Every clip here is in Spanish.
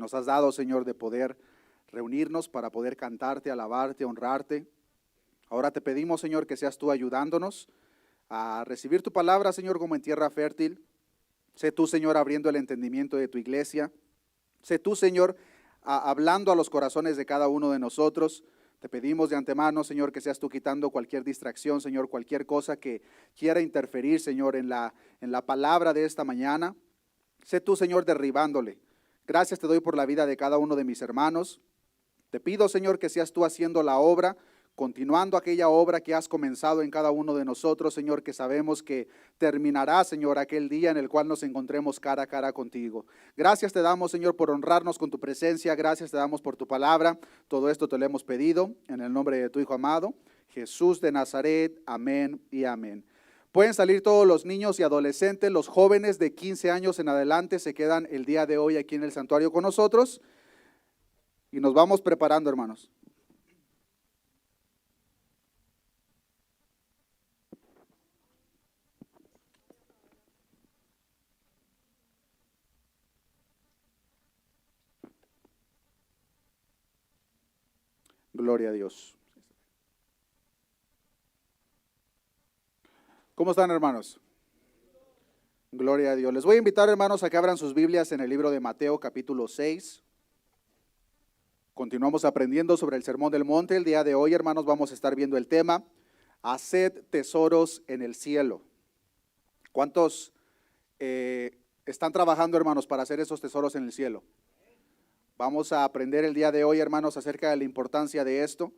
nos has dado, Señor, de poder reunirnos para poder cantarte, alabarte, honrarte. Ahora te pedimos, Señor, que seas tú ayudándonos a recibir tu palabra, Señor, como en tierra fértil. Sé tú, Señor, abriendo el entendimiento de tu iglesia. Sé tú, Señor, hablando a los corazones de cada uno de nosotros. Te pedimos de antemano, Señor, que seas tú quitando cualquier distracción, Señor, cualquier cosa que quiera interferir, Señor, en la palabra de esta mañana. Sé tú, Señor, derribándole. Gracias te doy por la vida de cada uno de mis hermanos. Te pido, Señor, que seas tú haciendo la obra, continuando aquella obra que has comenzado en cada uno de nosotros, Señor, que sabemos que terminará, Señor, aquel día en el cual nos encontremos cara a cara contigo. Gracias te damos, Señor, por honrarnos con tu presencia. Gracias te damos por tu palabra. Todo esto te lo hemos pedido en el nombre de tu Hijo amado, Jesús de Nazaret. Amén y amén. Pueden salir todos los niños y adolescentes, los jóvenes de 15 años en adelante se quedan el día de hoy aquí en el santuario con nosotros y nos vamos preparando, hermanos. Gloria a Dios. ¿Cómo están, hermanos? Gloria a Dios. Les voy a invitar, hermanos, a que abran sus Biblias en el libro de Mateo, capítulo 6. Continuamos aprendiendo sobre el Sermón del Monte. El día de hoy, hermanos, vamos a estar viendo el tema, haced tesoros en el cielo. ¿Cuántos están trabajando, hermanos, para hacer esos tesoros en el cielo? Vamos a aprender el día de hoy, hermanos, acerca de la importancia de esto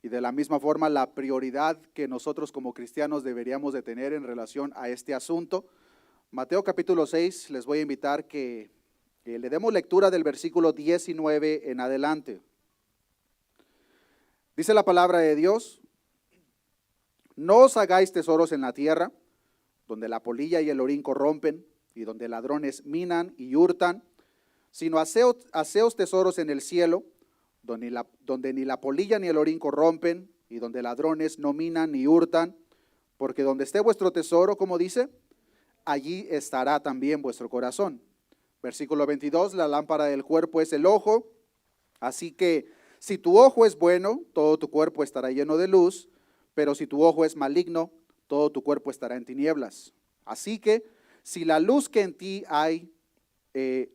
y de la misma forma la prioridad que nosotros como cristianos deberíamos de tener en relación a este asunto. Mateo capítulo 6, les voy a invitar que le demos lectura del versículo 19 en adelante. Dice la palabra de Dios: no os hagáis tesoros en la tierra, donde la polilla y el orín corrompen, y donde ladrones minan y hurtan, sino haceos tesoros en el cielo, donde ni la polilla ni el orín corrompen, y donde ladrones no minan ni hurtan, porque donde esté vuestro tesoro, como dice, allí estará también vuestro corazón. Versículo 22, la lámpara del cuerpo es el ojo, así que si tu ojo es bueno, todo tu cuerpo estará lleno de luz, pero si tu ojo es maligno, todo tu cuerpo estará en tinieblas. Así que si la luz que en ti hay es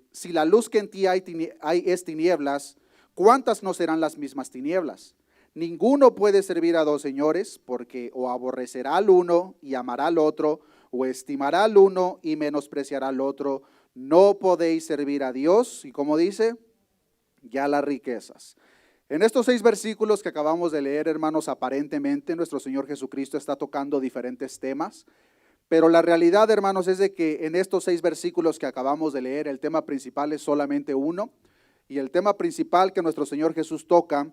tinieblas, ¿cuántas no serán las mismas tinieblas? Ninguno puede servir a dos señores, porque o aborrecerá al uno y amará al otro, o estimará al uno y menospreciará al otro. No podéis servir a Dios, y como dice, ya las riquezas. En estos 6 versículos que acabamos de leer, hermanos, aparentemente nuestro Señor Jesucristo está tocando diferentes temas. Pero la realidad, hermanos, es de que en estos 6 versículos que acabamos de leer, el tema principal es solamente uno. Y el tema principal que nuestro Señor Jesús toca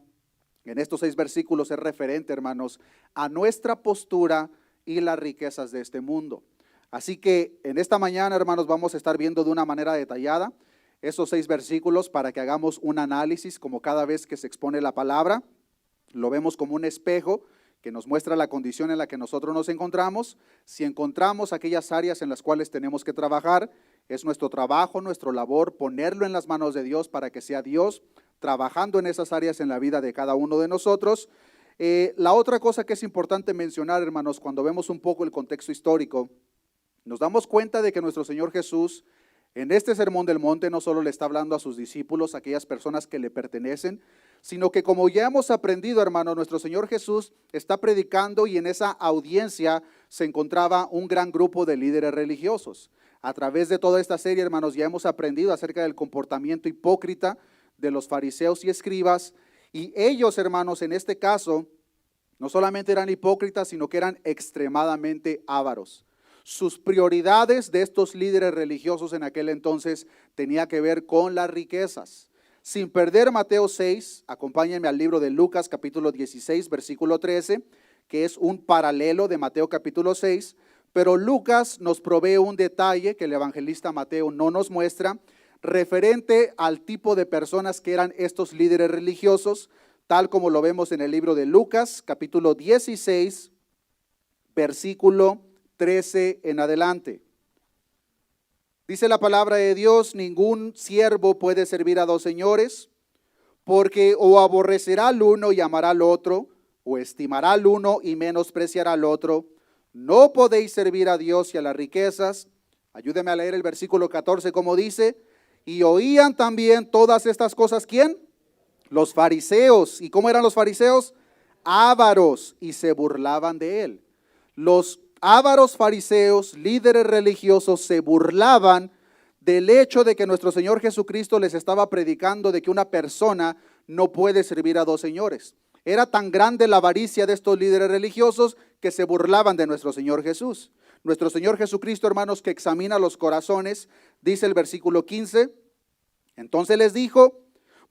en estos 6 versículos es referente, hermanos, a nuestra postura y las riquezas de este mundo. Así que en esta mañana, hermanos, vamos a estar viendo de una manera detallada esos 6 versículos para que hagamos un análisis, como cada vez que se expone la palabra. Lo vemos como un espejo que nos muestra la condición en la que nosotros nos encontramos. Si encontramos aquellas áreas en las cuales tenemos que trabajar, es nuestro trabajo, nuestra labor, ponerlo en las manos de Dios para que sea Dios trabajando en esas áreas en la vida de cada uno de nosotros. La otra cosa que es importante mencionar, hermanos, cuando vemos un poco el contexto histórico, nos damos cuenta de que nuestro Señor Jesús, en este Sermón del Monte, no solo le está hablando a sus discípulos, a aquellas personas que le pertenecen, sino que como ya hemos aprendido, hermano, nuestro Señor Jesús está predicando y en esa audiencia se encontraba un gran grupo de líderes religiosos. A través de toda esta serie, hermanos, ya hemos aprendido acerca del comportamiento hipócrita de los fariseos y escribas, y ellos, hermanos, en este caso, no solamente eran hipócritas, sino que eran extremadamente ávaros. Sus prioridades de estos líderes religiosos en aquel entonces tenía que ver con las riquezas. Sin perder Mateo 6, acompáñenme al libro de Lucas capítulo 16, versículo 13, que es un paralelo de Mateo capítulo 6, pero Lucas nos provee un detalle que el evangelista Mateo no nos muestra, referente al tipo de personas que eran estos líderes religiosos, tal como lo vemos en el libro de Lucas capítulo 16, versículo 13 en adelante. Dice la palabra de Dios, ningún siervo puede servir a dos señores, porque o aborrecerá al uno y amará al otro, o estimará al uno y menospreciará al otro. No podéis servir a Dios y a las riquezas. Ayúdeme a leer el versículo 14 como dice, y oían también todas estas cosas, ¿quién? Los fariseos. ¿Y cómo eran los fariseos? Ávaros, y se burlaban de él. Los ávaros fariseos, líderes religiosos, se burlaban del hecho de que nuestro Señor Jesucristo les estaba predicando de que una persona no puede servir a dos señores. Era tan grande la avaricia de estos líderes religiosos que se burlaban de nuestro Señor Jesús. Nuestro Señor Jesucristo, hermanos, que examina los corazones, dice el versículo 15, entonces les dijo,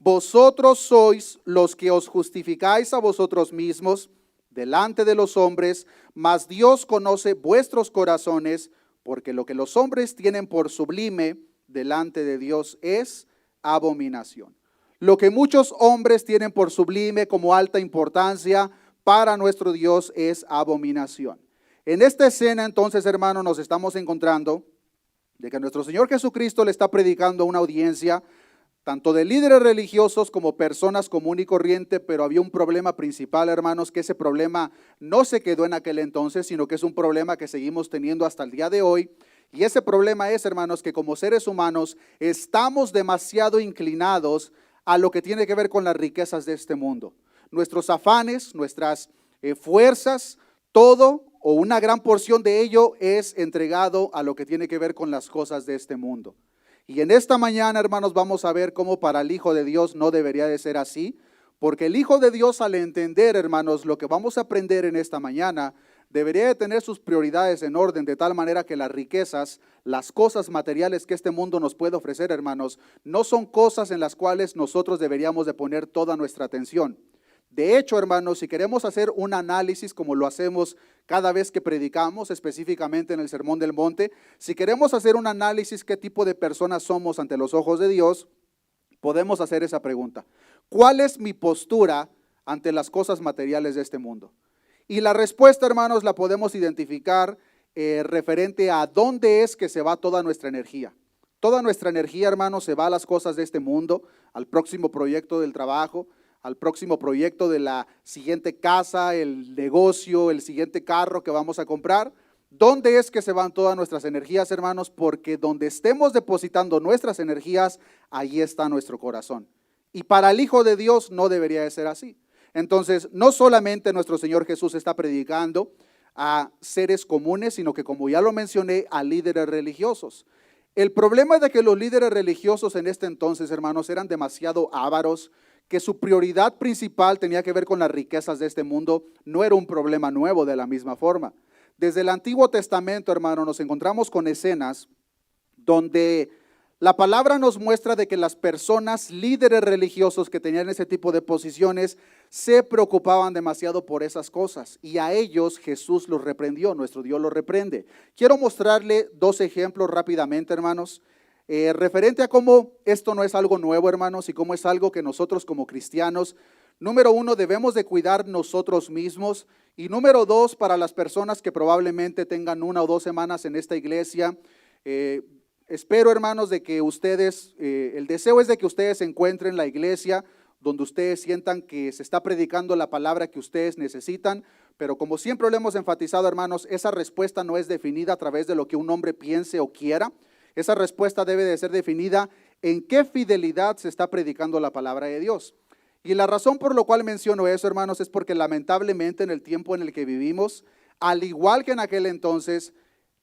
vosotros sois los que os justificáis a vosotros mismos delante de los hombres, mas Dios conoce vuestros corazones, porque lo que los hombres tienen por sublime delante de Dios es abominación. Lo que muchos hombres tienen por sublime como alta importancia para nuestro Dios es abominación. En esta escena entonces, hermanos, nos estamos encontrando de que nuestro Señor Jesucristo le está predicando a una audiencia tanto de líderes religiosos como personas común y corriente, pero había un problema principal, hermanos, que ese problema no se quedó en aquel entonces, sino que es un problema que seguimos teniendo hasta el día de hoy. Y ese problema es, hermanos, que como seres humanos estamos demasiado inclinados a lo que tiene que ver con las riquezas de este mundo. Nuestros afanes, nuestras fuerzas, todo o una gran porción de ello es entregado a lo que tiene que ver con las cosas de este mundo. Y en esta mañana, hermanos, vamos a ver cómo para el Hijo de Dios no debería de ser así, porque el Hijo de Dios, al entender, hermanos, lo que vamos a aprender en esta mañana, debería de tener sus prioridades en orden, de tal manera que las riquezas, las cosas materiales que este mundo nos puede ofrecer, hermanos, no son cosas en las cuales nosotros deberíamos de poner toda nuestra atención. De hecho, hermanos, si queremos hacer un análisis como lo hacemos cada vez que predicamos, específicamente en el Sermón del Monte, si queremos hacer un análisis qué tipo de personas somos ante los ojos de Dios, podemos hacer esa pregunta. ¿Cuál es mi postura ante las cosas materiales de este mundo? Y la respuesta, hermanos, la podemos identificar referente a dónde es que se va toda nuestra energía. Toda nuestra energía, hermanos, se va a las cosas de este mundo, al próximo proyecto del trabajo, al próximo proyecto de la siguiente casa, el negocio, el siguiente carro que vamos a comprar. ¿Dónde es que se van todas nuestras energías, hermanos? Porque donde estemos depositando nuestras energías, ahí está nuestro corazón. Y para el Hijo de Dios no debería de ser así. Entonces, no solamente nuestro Señor Jesús está predicando a seres comunes, sino que, como ya lo mencioné, a líderes religiosos. El problema de que los líderes religiosos en este entonces, hermanos, eran demasiado ávaros, que su prioridad principal tenía que ver con las riquezas de este mundo, no era un problema nuevo de la misma forma. Desde el Antiguo Testamento, hermano, nos encontramos con escenas donde la palabra nos muestra de que las personas, líderes religiosos que tenían ese tipo de posiciones, se preocupaban demasiado por esas cosas y a ellos Jesús los reprendió, nuestro Dios los reprende. Quiero mostrarle dos ejemplos rápidamente, hermanos. Referente a cómo esto no es algo nuevo, hermanos, y cómo es algo que nosotros como cristianos, número uno, debemos de cuidar nosotros mismos, y número dos, para las personas que probablemente tengan 1 o 2 semanas en esta iglesia, espero, hermanos, de que ustedes, el deseo es de que ustedes encuentren la iglesia donde ustedes sientan que se está predicando la palabra que ustedes necesitan, pero como siempre lo hemos enfatizado, hermanos, esa respuesta no es definida a través de lo que un hombre piense o quiera. Esa respuesta debe de ser definida en qué fidelidad se está predicando la palabra de Dios. Y la razón por la cual menciono eso, hermanos, es porque lamentablemente en el tiempo en el que vivimos, al igual que en aquel entonces,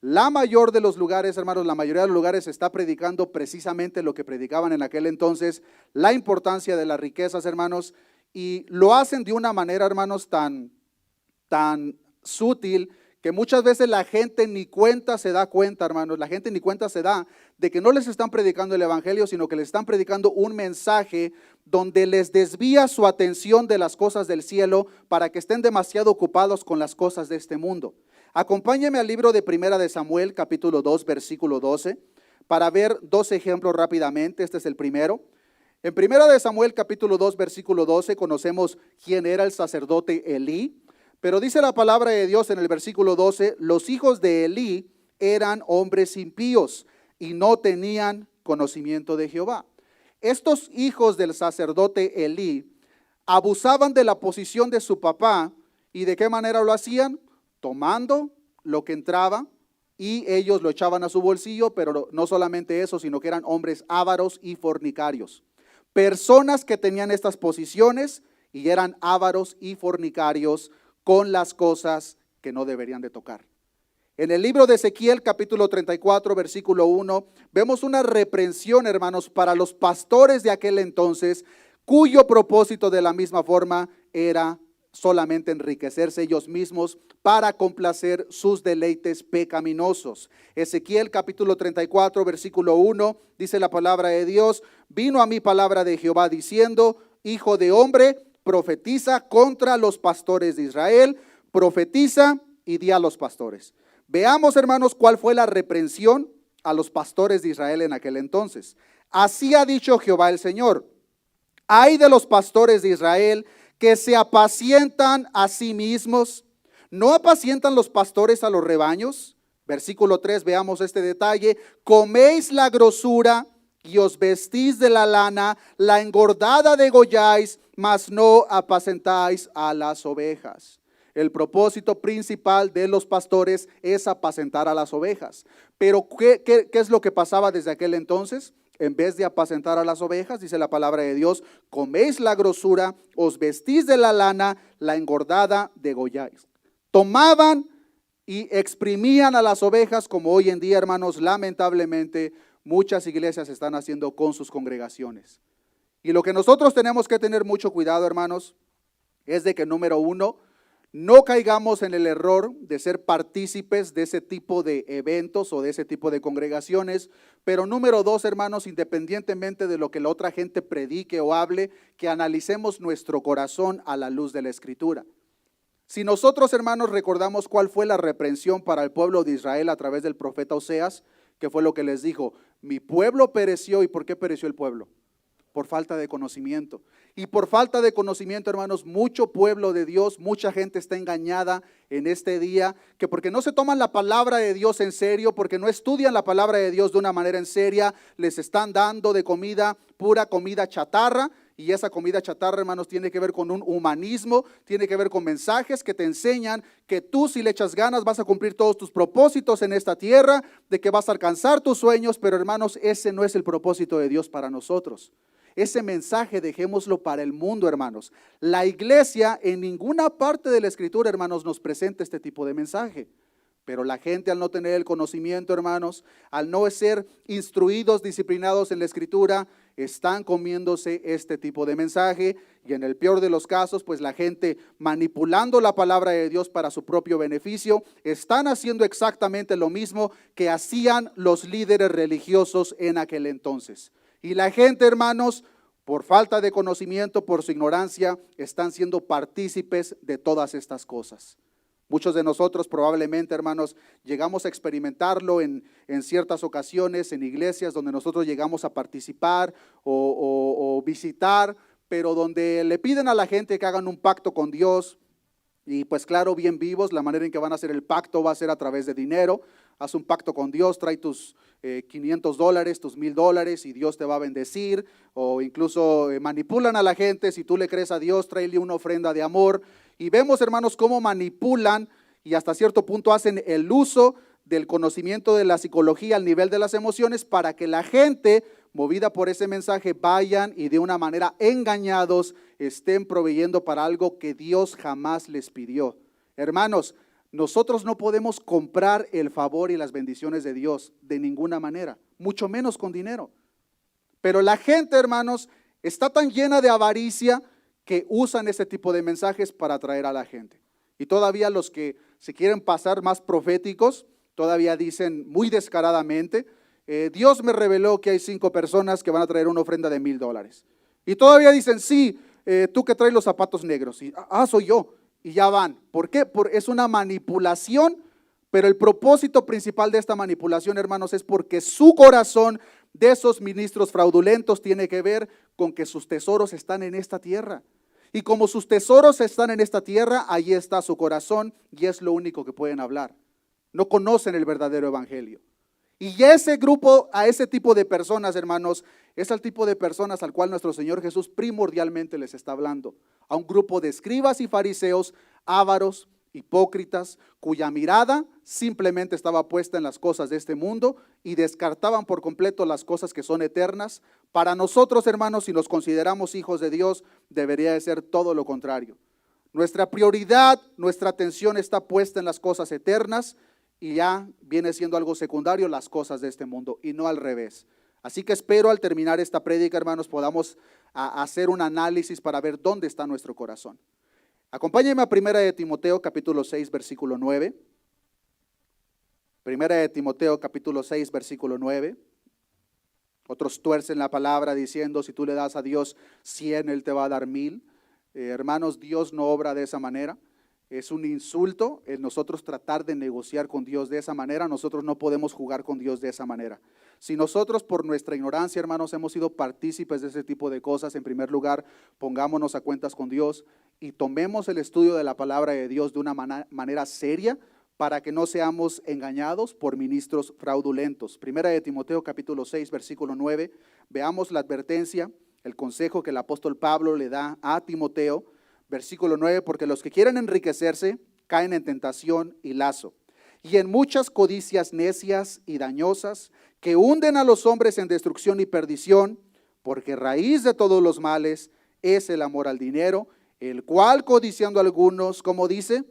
la mayor de los lugares, hermanos, la mayoría de los lugares se está predicando precisamente lo que predicaban en aquel entonces, la importancia de las riquezas, hermanos, y lo hacen de una manera, hermanos, tan sutil, que muchas veces la gente ni cuenta se da cuenta, hermanos, la gente ni cuenta se da de que no les están predicando el evangelio, sino que les están predicando un mensaje donde les desvía su atención de las cosas del cielo para que estén demasiado ocupados con las cosas de este mundo. Acompáñeme al libro de Primera de Samuel, capítulo 2, versículo 12, para ver dos ejemplos rápidamente. Este es el primero. En Primera de Samuel, capítulo 2, versículo 12, conocemos quién era el sacerdote Elí. Pero dice la palabra de Dios en el versículo 12, los hijos de Elí eran hombres impíos, y no tenían conocimiento de Jehová. Estos hijos del sacerdote Elí abusaban de la posición de su papá. ¿Y de qué manera lo hacían? Tomando lo que entraba y ellos lo echaban a su bolsillo, pero no solamente eso, sino que eran hombres ávaros y fornicarios. Personas que tenían estas posiciones y eran ávaros y fornicarios con las cosas que no deberían de tocar. En el libro de Ezequiel, capítulo 34, versículo 1, vemos una reprensión, hermanos, para los pastores de aquel entonces, cuyo propósito de la misma forma era solamente enriquecerse ellos mismos para complacer sus deleites pecaminosos. Ezequiel capítulo 34 versículo 1 dice la palabra de Dios: vino a mí palabra de Jehová diciendo, hijo de hombre, profetiza contra los pastores de Israel, profetiza y di a los pastores. Veamos, hermanos, cuál fue la reprensión a los pastores de Israel en aquel entonces. Así ha dicho Jehová el Señor: ay de los pastores de Israel que se apacientan a sí mismos. ¿No apacientan los pastores a los rebaños? Versículo 3, veamos este detalle. Coméis la grosura y os vestís de la lana, la engordada degolláis, mas no apacentáis a las ovejas. El propósito principal de los pastores es apacentar a las ovejas. Pero ¿qué es lo que pasaba desde aquel entonces? En vez de apacentar a las ovejas, dice la palabra de Dios, coméis la grosura, os vestís de la lana, la engordada degolláis. Tomaban y exprimían a las ovejas, como hoy en día, hermanos, lamentablemente muchas iglesias están haciendo con sus congregaciones. Y lo que nosotros tenemos que tener mucho cuidado, hermanos, es de que, número uno, no caigamos en el error de ser partícipes de ese tipo de eventos o de ese tipo de congregaciones. Pero número dos, hermanos, independientemente de lo que la otra gente predique o hable, que analicemos nuestro corazón a la luz de la Escritura. Si nosotros, hermanos, recordamos cuál fue la reprensión para el pueblo de Israel a través del profeta Oseas, que fue lo que les dijo: mi pueblo pereció. ¿Y por qué pereció el pueblo? Por falta de conocimiento. Y por falta de conocimiento, hermanos, mucho pueblo de Dios, mucha gente está engañada en este día, que porque no se toman la palabra de Dios en serio, porque no estudian la palabra de Dios de una manera en seria, les están dando de comida, pura comida chatarra. Y esa comida chatarra, hermanos, tiene que ver con un humanismo, tiene que ver con mensajes que te enseñan que tú, si le echas ganas, vas a cumplir todos tus propósitos en esta tierra, de que vas a alcanzar tus sueños. Pero, hermanos, ese no es el propósito de Dios para nosotros. Ese mensaje dejémoslo para el mundo, hermanos. La iglesia en ninguna parte de la Escritura, hermanos, nos presenta este tipo de mensaje. Pero la gente, al no tener el conocimiento, hermanos, al no ser instruidos, disciplinados en la Escritura, están comiéndose este tipo de mensaje. Y en el peor de los casos, pues la gente, manipulando la palabra de Dios para su propio beneficio, están haciendo exactamente lo mismo que hacían los líderes religiosos en aquel entonces. Y la gente, hermanos, por falta de conocimiento, por su ignorancia, están siendo partícipes de todas estas cosas. Muchos de nosotros probablemente, hermanos, llegamos a experimentarlo en ciertas ocasiones, en iglesias donde nosotros llegamos a participar o visitar, pero donde le piden a la gente que hagan un pacto con Dios. Y pues claro, bien vivos, la manera en que van a hacer el pacto va a ser a través de dinero. Haz un pacto con Dios, trae tus $500, tus $1,000 y Dios te va a bendecir. O incluso manipulan a la gente: si tú le crees a Dios, tráele una ofrenda de amor. Y vemos, hermanos, cómo manipulan y hasta cierto punto hacen el uso del conocimiento de la psicología al nivel de las emociones para que la gente, movida por ese mensaje, vayan y de una manera engañados estén proveyendo para algo que Dios jamás les pidió. Hermanos, nosotros no podemos comprar el favor y las bendiciones de Dios de ninguna manera, mucho menos con dinero. Pero la gente, hermanos, está tan llena de avaricia que usan este tipo de mensajes para atraer a la gente. Y todavía los que se quieren pasar más proféticos, todavía dicen muy descaradamente: Dios me reveló que hay 5 personas que van a traer una ofrenda de $1,000. Y todavía dicen: sí, tú que traes los zapatos negros. Y, soy yo. Y ya van. ¿Por qué? Es una manipulación, pero el propósito principal de esta manipulación, hermanos, es porque su corazón de esos ministros fraudulentos tiene que ver con que sus tesoros están en esta tierra. Y como sus tesoros están en esta tierra, allí está su corazón y es lo único que pueden hablar. No conocen el verdadero evangelio. Y ese grupo, a ese tipo de personas, hermanos, es el tipo de personas al cual nuestro Señor Jesús primordialmente les está hablando. A un grupo de escribas y fariseos, ávaros, hipócritas, cuya mirada simplemente estaba puesta en las cosas de este mundo y descartaban por completo las cosas que son eternas. Para nosotros, hermanos, si nos consideramos hijos de Dios, debería de ser todo lo contrario. Nuestra prioridad, nuestra atención está puesta en las cosas eternas y ya viene siendo algo secundario las cosas de este mundo y no al revés. Así que espero al terminar esta prédica, hermanos, podamos hacer un análisis para ver dónde está nuestro corazón. Acompáñenme a 1 de Timoteo capítulo 6 versículo 9. 1 de Timoteo capítulo 6 versículo 9. Otros tuercen la palabra diciendo, si tú le das a Dios 100, Él te va a dar 1000. Hermanos, Dios no obra de esa manera. Es un insulto el nosotros tratar de negociar con Dios de esa manera. Nosotros no podemos jugar con Dios de esa manera. Si nosotros por nuestra ignorancia, hermanos, hemos sido partícipes de ese tipo de cosas, en primer lugar, pongámonos a cuentas con Dios y tomemos el estudio de la palabra de Dios de una manera seria para que no seamos engañados por ministros fraudulentos. Primera de Timoteo capítulo 6 versículo 9, veamos la advertencia, el consejo que el apóstol Pablo le da a Timoteo. Versículo 9, porque los que quieren enriquecerse caen en tentación y lazo, y en muchas codicias necias y dañosas, que hunden a los hombres en destrucción y perdición, porque raíz de todos los males es el amor al dinero, el cual codiciando algunos, como dice,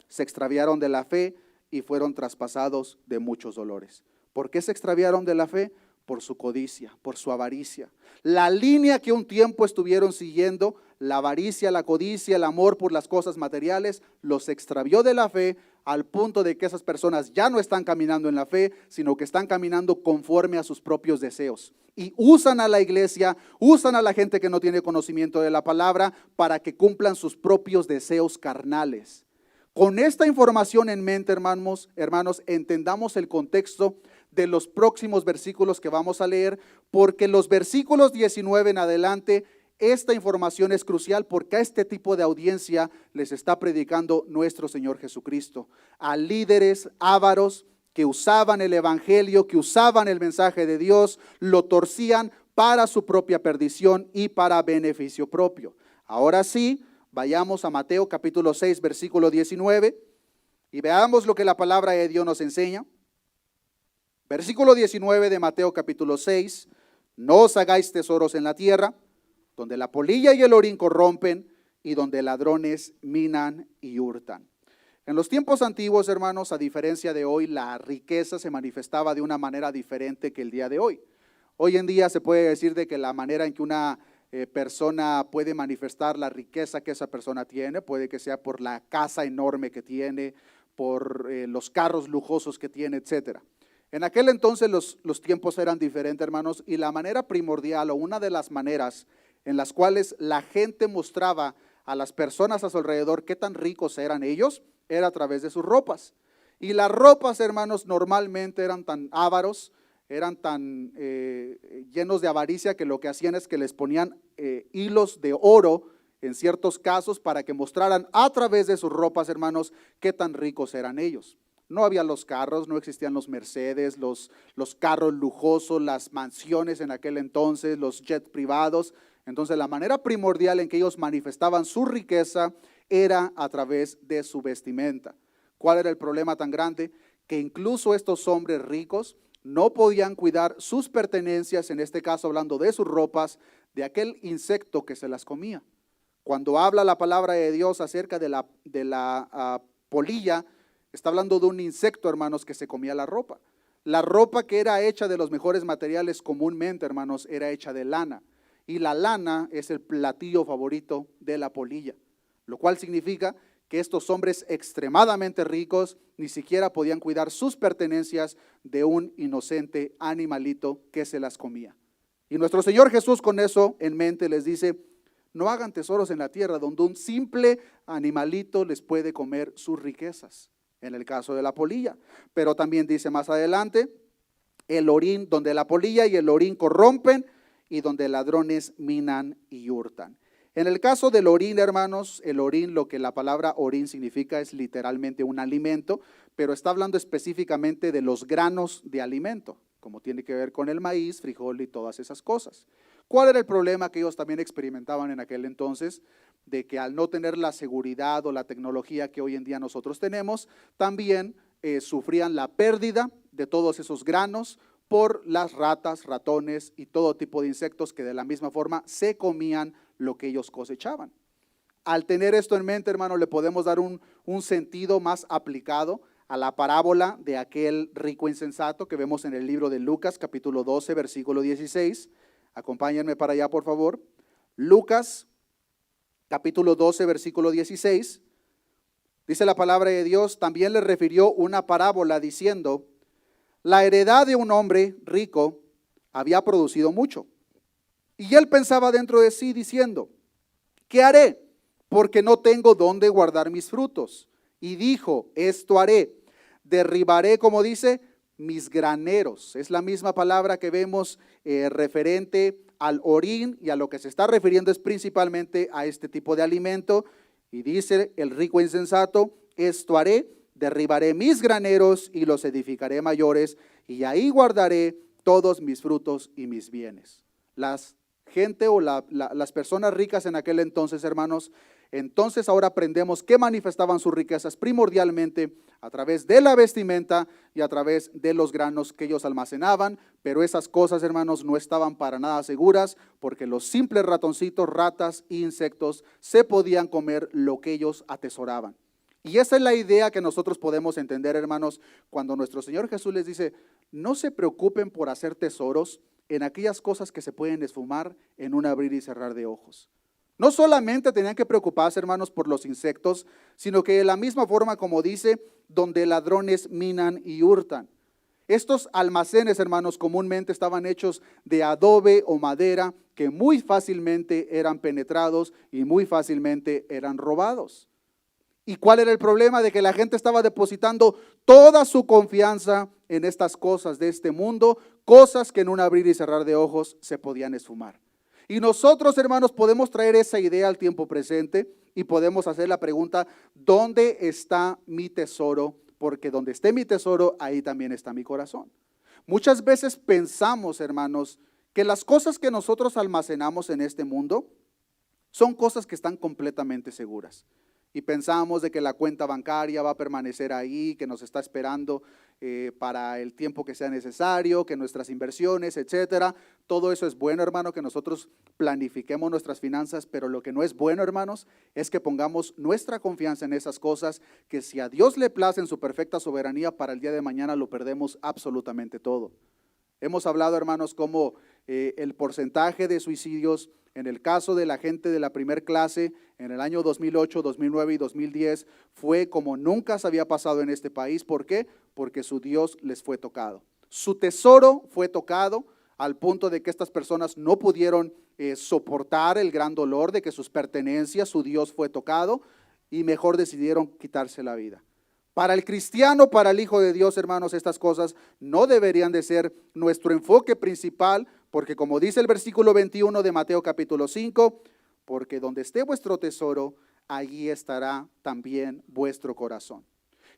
se extraviaron de la fe y fueron traspasados de muchos dolores. ¿Por qué se extraviaron de la fe? Por su codicia, por su avaricia. La línea que un tiempo estuvieron siguiendo, la avaricia, la codicia, el amor por las cosas materiales, los extravió de la fe al punto de que esas personas ya no están caminando en la fe, sino que están caminando conforme a sus propios deseos. Y usan a la iglesia, usan a la gente que no tiene conocimiento de la palabra para que cumplan sus propios deseos carnales. Con esta información en mente, hermanos, entendamos el contexto de los próximos versículos que vamos a leer, porque los versículos 19 en adelante, esta información es crucial porque a este tipo de audiencia les está predicando nuestro Señor Jesucristo, a líderes ávaros que usaban el evangelio, que usaban el mensaje de Dios, lo torcían para su propia perdición y para beneficio propio. Ahora sí, vayamos a Mateo capítulo 6 versículo 19 y veamos lo que la palabra de Dios nos enseña. Versículo 19 de Mateo capítulo 6, no os hagáis tesoros en la tierra, donde la polilla y el orín corrompen y donde ladrones minan y hurtan. En los tiempos antiguos, hermanos, a diferencia de hoy, la riqueza se manifestaba de una manera diferente que el día de hoy. Hoy en día se puede decir de que la manera en que una persona puede manifestar la riqueza que esa persona tiene, puede que sea por la casa enorme que tiene, por los carros lujosos que tiene, etcétera. En aquel entonces los tiempos eran diferentes, hermanos, y la manera primordial o una de las maneras en las cuales la gente mostraba a las personas a su alrededor qué tan ricos eran ellos, era a través de sus ropas. Y las ropas, hermanos, normalmente eran tan ávaros, eran tan llenos de avaricia que lo que hacían es que les ponían hilos de oro en ciertos casos para que mostraran a través de sus ropas, hermanos, qué tan ricos eran ellos. No había los carros, no existían los Mercedes, los carros lujosos, las mansiones en aquel entonces, los jets privados. Entonces la manera primordial en que ellos manifestaban su riqueza era a través de su vestimenta. ¿Cuál era el problema tan grande? Que incluso estos hombres ricos no podían cuidar sus pertenencias, en este caso hablando de sus ropas, de aquel insecto que se las comía. Cuando habla la palabra de Dios acerca de la polilla, está hablando de un insecto, hermanos, que se comía la ropa. La ropa que era hecha de los mejores materiales comúnmente, hermanos, era hecha de lana. Y la lana es el platillo favorito de la polilla, lo cual significa que estos hombres extremadamente ricos ni siquiera podían cuidar sus pertenencias de un inocente animalito que se las comía. Y nuestro Señor Jesús con eso en mente les dice, no hagan tesoros en la tierra donde un simple animalito les puede comer sus riquezas. En el caso de la polilla, pero también dice más adelante, el orín, donde la polilla y el orín corrompen y donde ladrones minan y hurtan. En el caso del orín, hermanos, el orín, lo que la palabra orín significa es literalmente un alimento, pero está hablando específicamente de los granos de alimento, como tiene que ver con el maíz, frijol y todas esas cosas. ¿Cuál era el problema que ellos también experimentaban en aquel entonces? De que al no tener la seguridad o la tecnología que hoy en día nosotros tenemos, también sufrían la pérdida de todos esos granos por las ratas, ratones y todo tipo de insectos que de la misma forma se comían lo que ellos cosechaban. Al tener esto en mente, hermano, le podemos dar un sentido más aplicado a la parábola de aquel rico insensato que vemos en el libro de Lucas, capítulo 12, versículo 16. Acompáñenme para allá, por favor. Lucas, capítulo 12, versículo 16. Dice la palabra de Dios, también le refirió una parábola diciendo, la heredad de un hombre rico había producido mucho. Y él pensaba dentro de sí diciendo, ¿qué haré? Porque no tengo dónde guardar mis frutos. Y dijo, esto haré, derribaré, como dice, mis graneros. Es la misma palabra que vemos referente al orín, y a lo que se está refiriendo es principalmente a este tipo de alimento. Y dice el rico insensato, esto haré, derribaré mis graneros y los edificaré mayores, y ahí guardaré todos mis frutos y mis bienes. Las personas ricas en aquel entonces, hermanos, entonces ahora aprendemos que manifestaban sus riquezas primordialmente a través de la vestimenta y a través de los granos que ellos almacenaban, pero esas cosas, hermanos, no estaban para nada seguras, porque los simples ratoncitos, ratas e insectos se podían comer lo que ellos atesoraban. Y esa es la idea que nosotros podemos entender, hermanos, cuando nuestro Señor Jesús les dice, no se preocupen por hacer tesoros en aquellas cosas que se pueden esfumar en un abrir y cerrar de ojos. No solamente tenían que preocuparse, hermanos, por los insectos, sino que de la misma forma, como dice, donde ladrones minan y hurtan. Estos almacenes, hermanos, comúnmente estaban hechos de adobe o madera que muy fácilmente eran penetrados y muy fácilmente eran robados. ¿Y cuál era el problema? De que la gente estaba depositando toda su confianza en estas cosas de este mundo, cosas que en un abrir y cerrar de ojos se podían esfumar. Y nosotros, hermanos, podemos traer esa idea al tiempo presente y podemos hacer la pregunta, ¿dónde está mi tesoro? Porque donde esté mi tesoro, ahí también está mi corazón. Muchas veces pensamos, hermanos, que las cosas que nosotros almacenamos en este mundo son cosas que están completamente seguras. Y pensamos de que la cuenta bancaria va a permanecer ahí, que nos está esperando para el tiempo que sea necesario, que nuestras inversiones, etcétera. Todo eso es bueno, hermano, que nosotros planifiquemos nuestras finanzas, pero lo que no es bueno, hermanos, es que pongamos nuestra confianza en esas cosas, que si a Dios le place en su perfecta soberanía, para el día de mañana lo perdemos absolutamente todo. Hemos hablado, hermanos, como el porcentaje de suicidios en el caso de la gente de la primer clase en el año 2008, 2009 y 2010 fue como nunca se había pasado en este país. ¿Por qué? Porque su Dios les fue tocado. Su tesoro fue tocado al punto de que estas personas no pudieron soportar el gran dolor de que sus pertenencias, su Dios fue tocado, y mejor decidieron quitarse la vida. Para el cristiano, para el Hijo de Dios, hermanos, estas cosas no deberían de ser nuestro enfoque principal, porque como dice el versículo 21 de Mateo capítulo 5, porque donde esté vuestro tesoro, allí estará también vuestro corazón.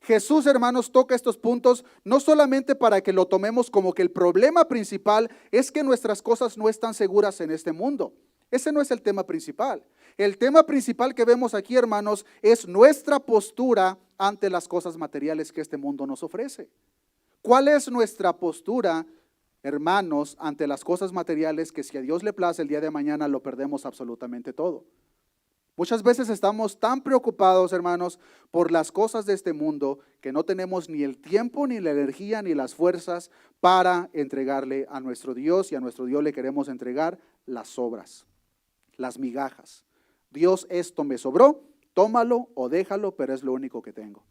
Jesús, hermanos, toca estos puntos no solamente para que lo tomemos como que el problema principal es que nuestras cosas no están seguras en este mundo. Ese no es el tema principal. El tema principal que vemos aquí, hermanos, es nuestra postura ante las cosas materiales que este mundo nos ofrece. ¿Cuál es nuestra postura, hermanos, ante las cosas materiales que si a Dios le place el día de mañana lo perdemos absolutamente todo? Muchas veces estamos tan preocupados, hermanos, por las cosas de este mundo que no tenemos ni el tiempo, ni la energía, ni las fuerzas para entregarle a nuestro Dios, y a nuestro Dios le queremos entregar las sobras, las migajas. Dios, esto me sobró, tómalo o déjalo, pero es lo único que tengo.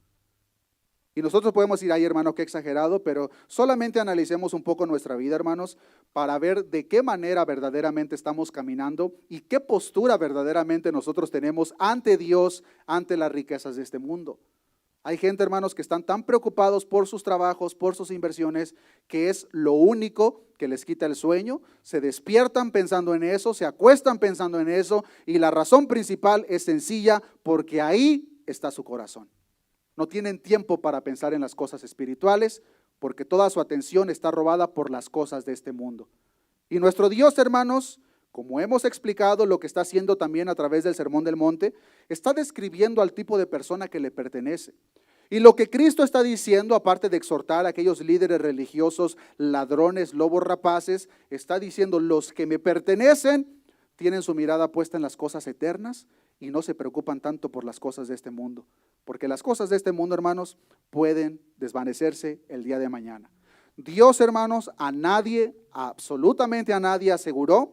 Y nosotros podemos decir, ay, hermano, qué exagerado, pero solamente analicemos un poco nuestra vida, hermanos, para ver de qué manera verdaderamente estamos caminando y qué postura verdaderamente nosotros tenemos ante Dios, ante las riquezas de este mundo. Hay gente, hermanos, que están tan preocupados por sus trabajos, por sus inversiones, que es lo único que les quita el sueño. Se despiertan pensando en eso, se acuestan pensando en eso, y la razón principal es sencilla, porque ahí está su corazón. No tienen tiempo para pensar en las cosas espirituales, porque toda su atención está robada por las cosas de este mundo. Y nuestro Dios, hermanos, como hemos explicado, lo que está haciendo también a través del Sermón del Monte, está describiendo al tipo de persona que le pertenece. Y lo que Cristo está diciendo, aparte de exhortar a aquellos líderes religiosos, ladrones, lobos rapaces, está diciendo: los que me pertenecen tienen su mirada puesta en las cosas eternas y no se preocupan tanto por las cosas de este mundo. Porque las cosas de este mundo, hermanos, pueden desvanecerse el día de mañana. Dios, hermanos, a nadie, absolutamente a nadie, aseguró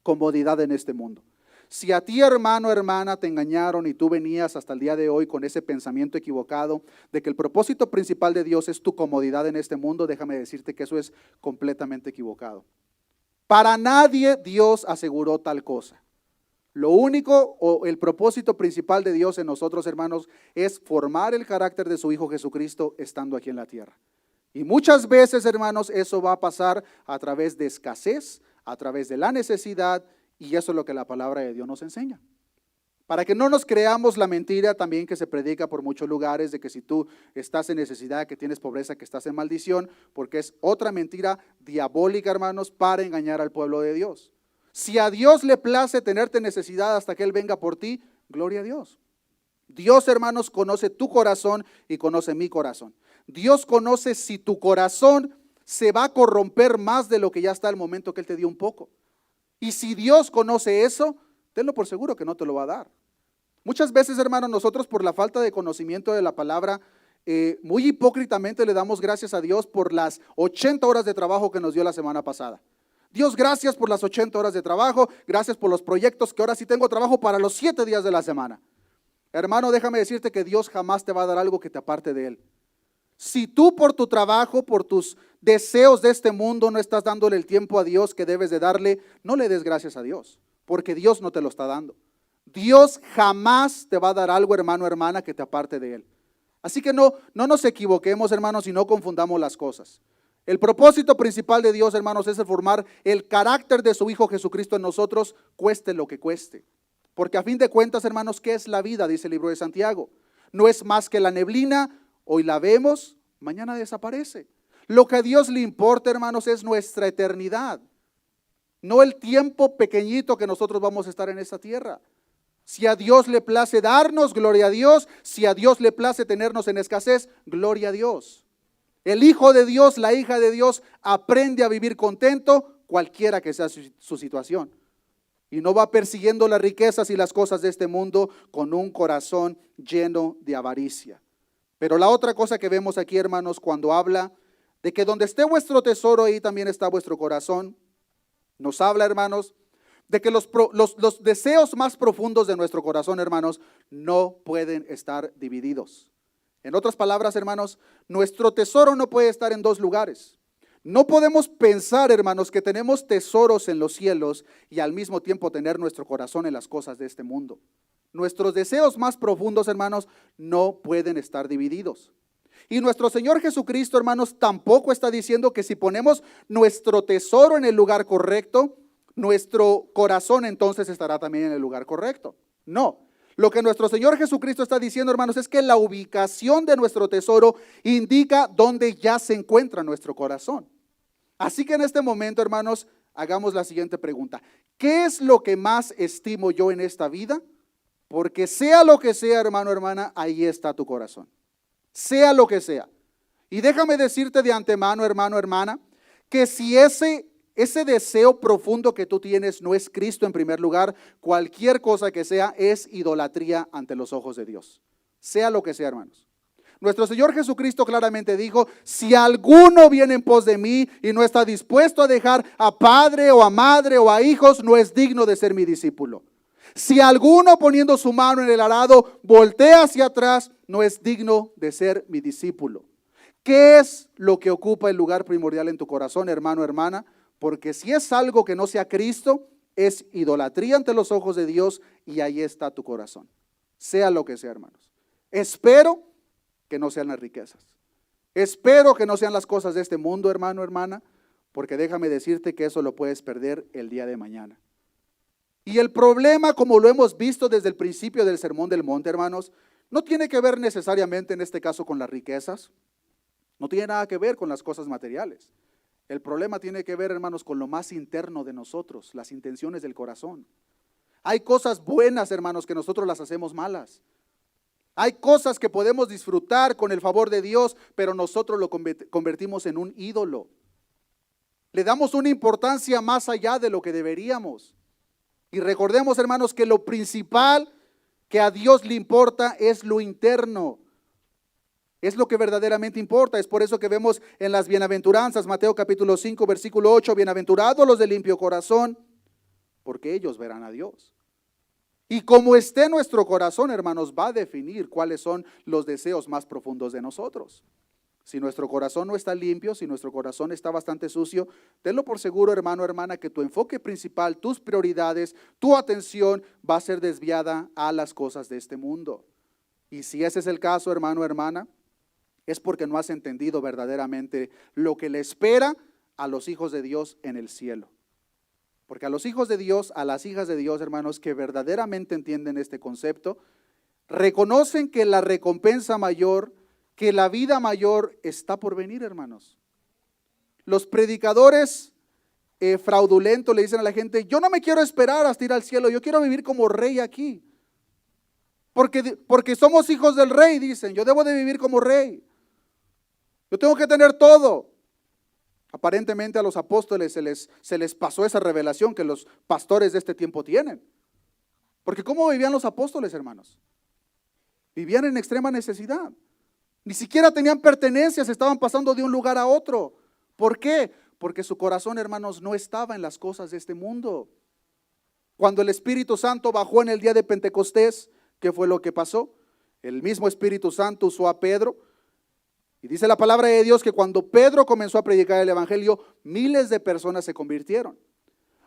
comodidad en este mundo. Si a ti, hermano, hermana, te engañaron y tú venías hasta el día de hoy con ese pensamiento equivocado de que el propósito principal de Dios es tu comodidad en este mundo, déjame decirte que eso es completamente equivocado. Para nadie Dios aseguró tal cosa. Lo único o el propósito principal de Dios en nosotros, hermanos, es formar el carácter de su Hijo Jesucristo estando aquí en la tierra. Y muchas veces, hermanos, eso va a pasar a través de escasez, a través de la necesidad, y eso es lo que la palabra de Dios nos enseña. Para que no nos creamos la mentira también que se predica por muchos lugares de que si tú estás en necesidad, que tienes pobreza, que estás en maldición, porque es otra mentira diabólica, hermanos, para engañar al pueblo de Dios. Si a Dios le place tenerte necesidad hasta que Él venga por ti, gloria a Dios. Dios, hermanos, conoce tu corazón y conoce mi corazón. Dios conoce si tu corazón se va a corromper más de lo que ya está al momento que Él te dio un poco. Y si Dios conoce eso, tenlo por seguro que no te lo va a dar. Muchas veces, hermanos, nosotros por la falta de conocimiento de la palabra, muy hipócritamente le damos gracias a Dios por las 80 horas de trabajo que nos dio la semana pasada. Dios, gracias por las 80 horas de trabajo, gracias por los proyectos, que ahora sí tengo trabajo para los 7 días de la semana. Hermano, déjame decirte que Dios jamás te va a dar algo que te aparte de Él. Si tú por tu trabajo, por tus deseos de este mundo no estás dándole el tiempo a Dios que debes de darle, no le des gracias a Dios, porque Dios no te lo está dando. Dios jamás te va a dar algo, hermano, hermana, que te aparte de Él. Así que no nos equivoquemos, hermanos, y no confundamos las cosas. El propósito principal de Dios, hermanos, es el formar el carácter de su Hijo Jesucristo en nosotros, cueste lo que cueste. Porque a fin de cuentas, hermanos, ¿qué es la vida? Dice el libro de Santiago. No es más que la neblina. Hoy la vemos, mañana desaparece. Lo que a Dios le importa, hermanos, es nuestra eternidad, no el tiempo pequeñito que nosotros vamos a estar en esta tierra. Si a Dios le place darnos, gloria a Dios. Si a Dios le place tenernos en escasez, gloria a Dios. El Hijo de Dios, la hija de Dios, aprende a vivir contento, cualquiera que sea su situación. Y no va persiguiendo las riquezas y las cosas de este mundo con un corazón lleno de avaricia. Pero la otra cosa que vemos aquí, hermanos, cuando habla de que donde esté vuestro tesoro, ahí también está vuestro corazón, nos habla, hermanos, de que los deseos más profundos de nuestro corazón, hermanos, no pueden estar divididos. En otras palabras, hermanos, nuestro tesoro no puede estar en dos lugares. No podemos pensar, hermanos, que tenemos tesoros en los cielos y al mismo tiempo tener nuestro corazón en las cosas de este mundo. Nuestros deseos más profundos, hermanos, no pueden estar divididos. Y nuestro Señor Jesucristo, hermanos, tampoco está diciendo que si ponemos nuestro tesoro en el lugar correcto, nuestro corazón entonces estará también en el lugar correcto. No. Lo que nuestro Señor Jesucristo está diciendo, hermanos, es que la ubicación de nuestro tesoro indica dónde ya se encuentra nuestro corazón. Así que en este momento, hermanos, hagamos la siguiente pregunta. ¿Qué es lo que más estimo yo en esta vida? Porque sea lo que sea, hermano, hermana, ahí está tu corazón. Sea lo que sea. Y déjame decirte de antemano, hermano, hermana, que si ese deseo profundo que tú tienes no es Cristo en primer lugar, cualquier cosa que sea es idolatría ante los ojos de Dios. Sea lo que sea, hermanos. Nuestro Señor Jesucristo claramente dijo: si alguno viene en pos de mí y no está dispuesto a dejar a padre o a madre o a hijos, no es digno de ser mi discípulo. Si alguno poniendo su mano en el arado voltea hacia atrás, no es digno de ser mi discípulo. ¿Qué es lo que ocupa el lugar primordial en tu corazón, hermano, hermana? Porque si es algo que no sea Cristo, es idolatría ante los ojos de Dios y ahí está tu corazón. Sea lo que sea, hermanos. Espero que no sean las riquezas. Espero que no sean las cosas de este mundo, hermano, hermana, porque déjame decirte que eso lo puedes perder el día de mañana. Y el problema, como lo hemos visto desde el principio del Sermón del Monte, hermanos, no tiene que ver necesariamente en este caso con las riquezas, no tiene nada que ver con las cosas materiales. El problema tiene que ver, hermanos, con lo más interno de nosotros, las intenciones del corazón. Hay cosas buenas, hermanos, que nosotros las hacemos malas. Hay cosas que podemos disfrutar con el favor de Dios, pero nosotros lo convertimos en un ídolo. Le damos una importancia más allá de lo que deberíamos. Y recordemos, hermanos, que lo principal que a Dios le importa es lo interno. Es lo que verdaderamente importa. Es por eso que vemos en las bienaventuranzas, Mateo capítulo 5, versículo 8, bienaventurados los de limpio corazón, porque ellos verán a Dios. Y como esté nuestro corazón, hermanos, va a definir cuáles son los deseos más profundos de nosotros. Si nuestro corazón no está limpio, si nuestro corazón está bastante sucio, tenlo por seguro, hermano, hermana, que tu enfoque principal, tus prioridades, tu atención va a ser desviada a las cosas de este mundo. Y si ese es el caso, hermano, hermana, es porque no has entendido verdaderamente lo que le espera a los hijos de Dios en el cielo. Porque a los hijos de Dios, a las hijas de Dios, hermanos, que verdaderamente entienden este concepto, reconocen que la recompensa mayor, que la vida mayor está por venir, hermanos. Los predicadores fraudulentos le dicen a la gente, yo no me quiero esperar hasta ir al cielo, yo quiero vivir como rey aquí. Porque somos hijos del rey, dicen, yo debo de vivir como rey. Yo tengo que tener todo. Aparentemente a los apóstoles se les pasó esa revelación que los pastores de este tiempo tienen. Porque ¿cómo vivían los apóstoles, hermanos? Vivían en extrema necesidad. Ni siquiera tenían pertenencias, estaban pasando de un lugar a otro. ¿Por qué? Porque su corazón, hermanos, no estaba en las cosas de este mundo. Cuando el Espíritu Santo bajó en el día de Pentecostés, ¿qué fue lo que pasó? El mismo Espíritu Santo usó a Pedro. Y dice la palabra de Dios que cuando Pedro comenzó a predicar el evangelio, miles de personas se convirtieron.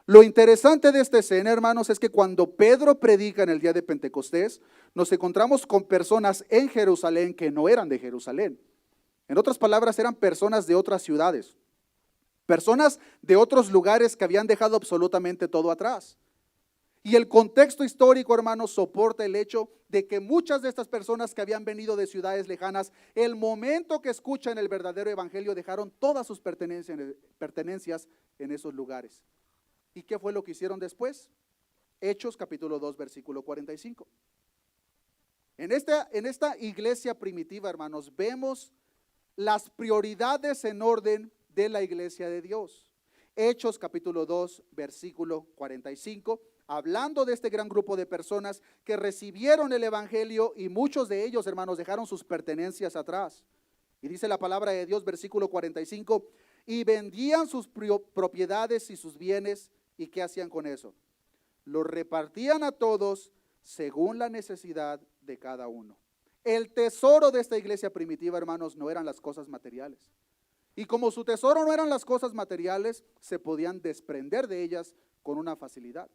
Lo interesante de esta escena, hermanos, es que cuando Pedro predica en el día de Pentecostés, nos encontramos con personas en Jerusalén que no eran de Jerusalén. En otras palabras, eran personas de otras ciudades, personas de otros lugares que habían dejado absolutamente todo atrás. Y el contexto histórico, hermanos, soporta el hecho de que muchas de estas personas que habían venido de ciudades lejanas, el momento que escuchan el verdadero evangelio, dejaron todas sus pertenencias en esos lugares. ¿Y qué fue lo que hicieron después? Hechos capítulo 2, versículo 45. En esta iglesia primitiva, hermanos, vemos las prioridades en orden de la iglesia de Dios. Hechos capítulo 2, versículo 45. Hablando de este gran grupo de personas que recibieron el evangelio y muchos de ellos, hermanos, dejaron sus pertenencias atrás. Y dice la palabra de Dios, versículo 45, y vendían sus propiedades y sus bienes, ¿y qué hacían con eso? Los repartían a todos según la necesidad de cada uno. El tesoro de esta iglesia primitiva, hermanos, no eran las cosas materiales. Y como su tesoro no eran las cosas materiales, se podían desprender de ellas con una facilidad.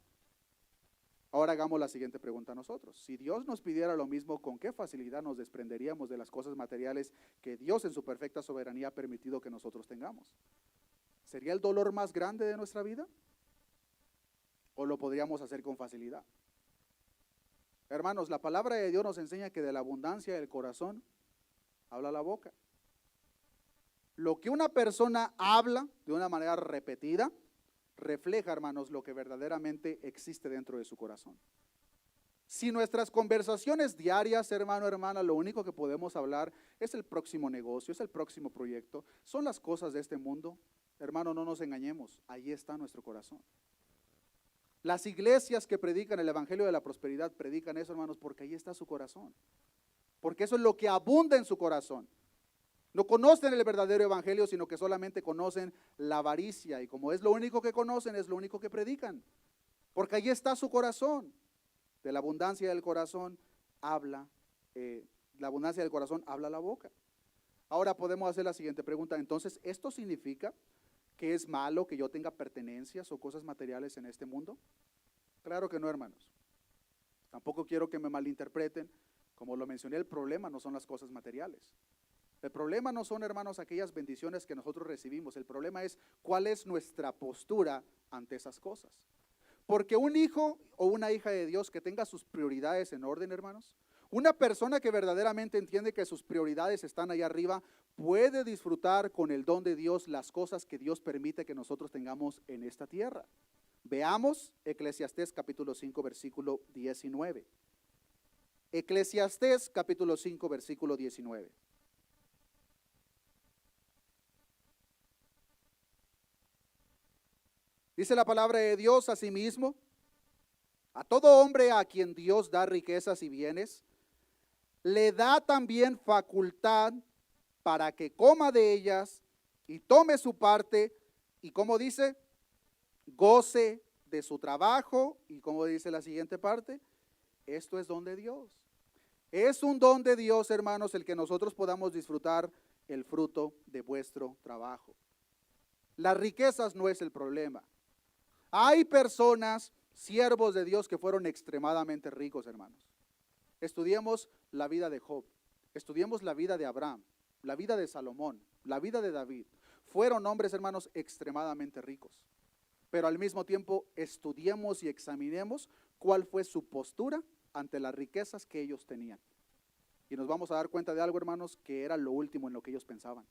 Ahora hagamos la siguiente pregunta nosotros. Si Dios nos pidiera lo mismo, ¿con qué facilidad nos desprenderíamos de las cosas materiales que Dios en su perfecta soberanía ha permitido que nosotros tengamos? ¿Sería el dolor más grande de nuestra vida? ¿O lo podríamos hacer con facilidad? Hermanos, la palabra de Dios nos enseña que de la abundancia del corazón habla la boca. Lo que una persona habla de una manera repetida, refleja, hermanos, lo que verdaderamente existe dentro de su corazón. Si nuestras conversaciones diarias, hermano, hermana, lo único que podemos hablar es el próximo negocio, es el próximo proyecto, son las cosas de este mundo, hermano, no nos engañemos, ahí está nuestro corazón. Las iglesias que predican el evangelio de la prosperidad predican eso, hermanos, porque ahí está su corazón, porque eso es lo que abunda en su corazón. No conocen el verdadero evangelio, sino que solamente conocen la avaricia. Y como es lo único que conocen, es lo único que predican. Porque ahí está su corazón. De la abundancia del corazón habla la boca. Ahora podemos hacer la siguiente pregunta. Entonces, ¿esto significa que es malo que yo tenga pertenencias o cosas materiales en este mundo? Claro que no, hermanos. Tampoco quiero que me malinterpreten. Como lo mencioné, el problema no son las cosas materiales. El problema no son, hermanos, aquellas bendiciones que nosotros recibimos. El problema es cuál es nuestra postura ante esas cosas. Porque un hijo o una hija de Dios que tenga sus prioridades en orden, hermanos, una persona que verdaderamente entiende que sus prioridades están allá arriba, puede disfrutar con el don de Dios las cosas que Dios permite que nosotros tengamos en esta tierra. Veamos Eclesiastés capítulo 5, versículo 19. Eclesiastés capítulo 5, versículo 19. Dice la palabra de Dios asimismo: a todo hombre a quien Dios da riquezas y bienes, le da también facultad para que coma de ellas y tome su parte, y como dice, goce de su trabajo. Y como dice la siguiente parte, esto es don de Dios. Es un don de Dios, hermanos, el que nosotros podamos disfrutar el fruto de vuestro trabajo. Las riquezas no es el problema. Hay personas, siervos de Dios, que fueron extremadamente ricos, hermanos. Estudiemos la vida de Job, estudiemos la vida de Abraham, la vida de Salomón, la vida de David. Fueron hombres, hermanos, extremadamente ricos. Pero al mismo tiempo estudiemos y examinemos cuál fue su postura ante las riquezas que ellos tenían. Y nos vamos a dar cuenta de algo, hermanos, que era lo último en lo que ellos pensaban.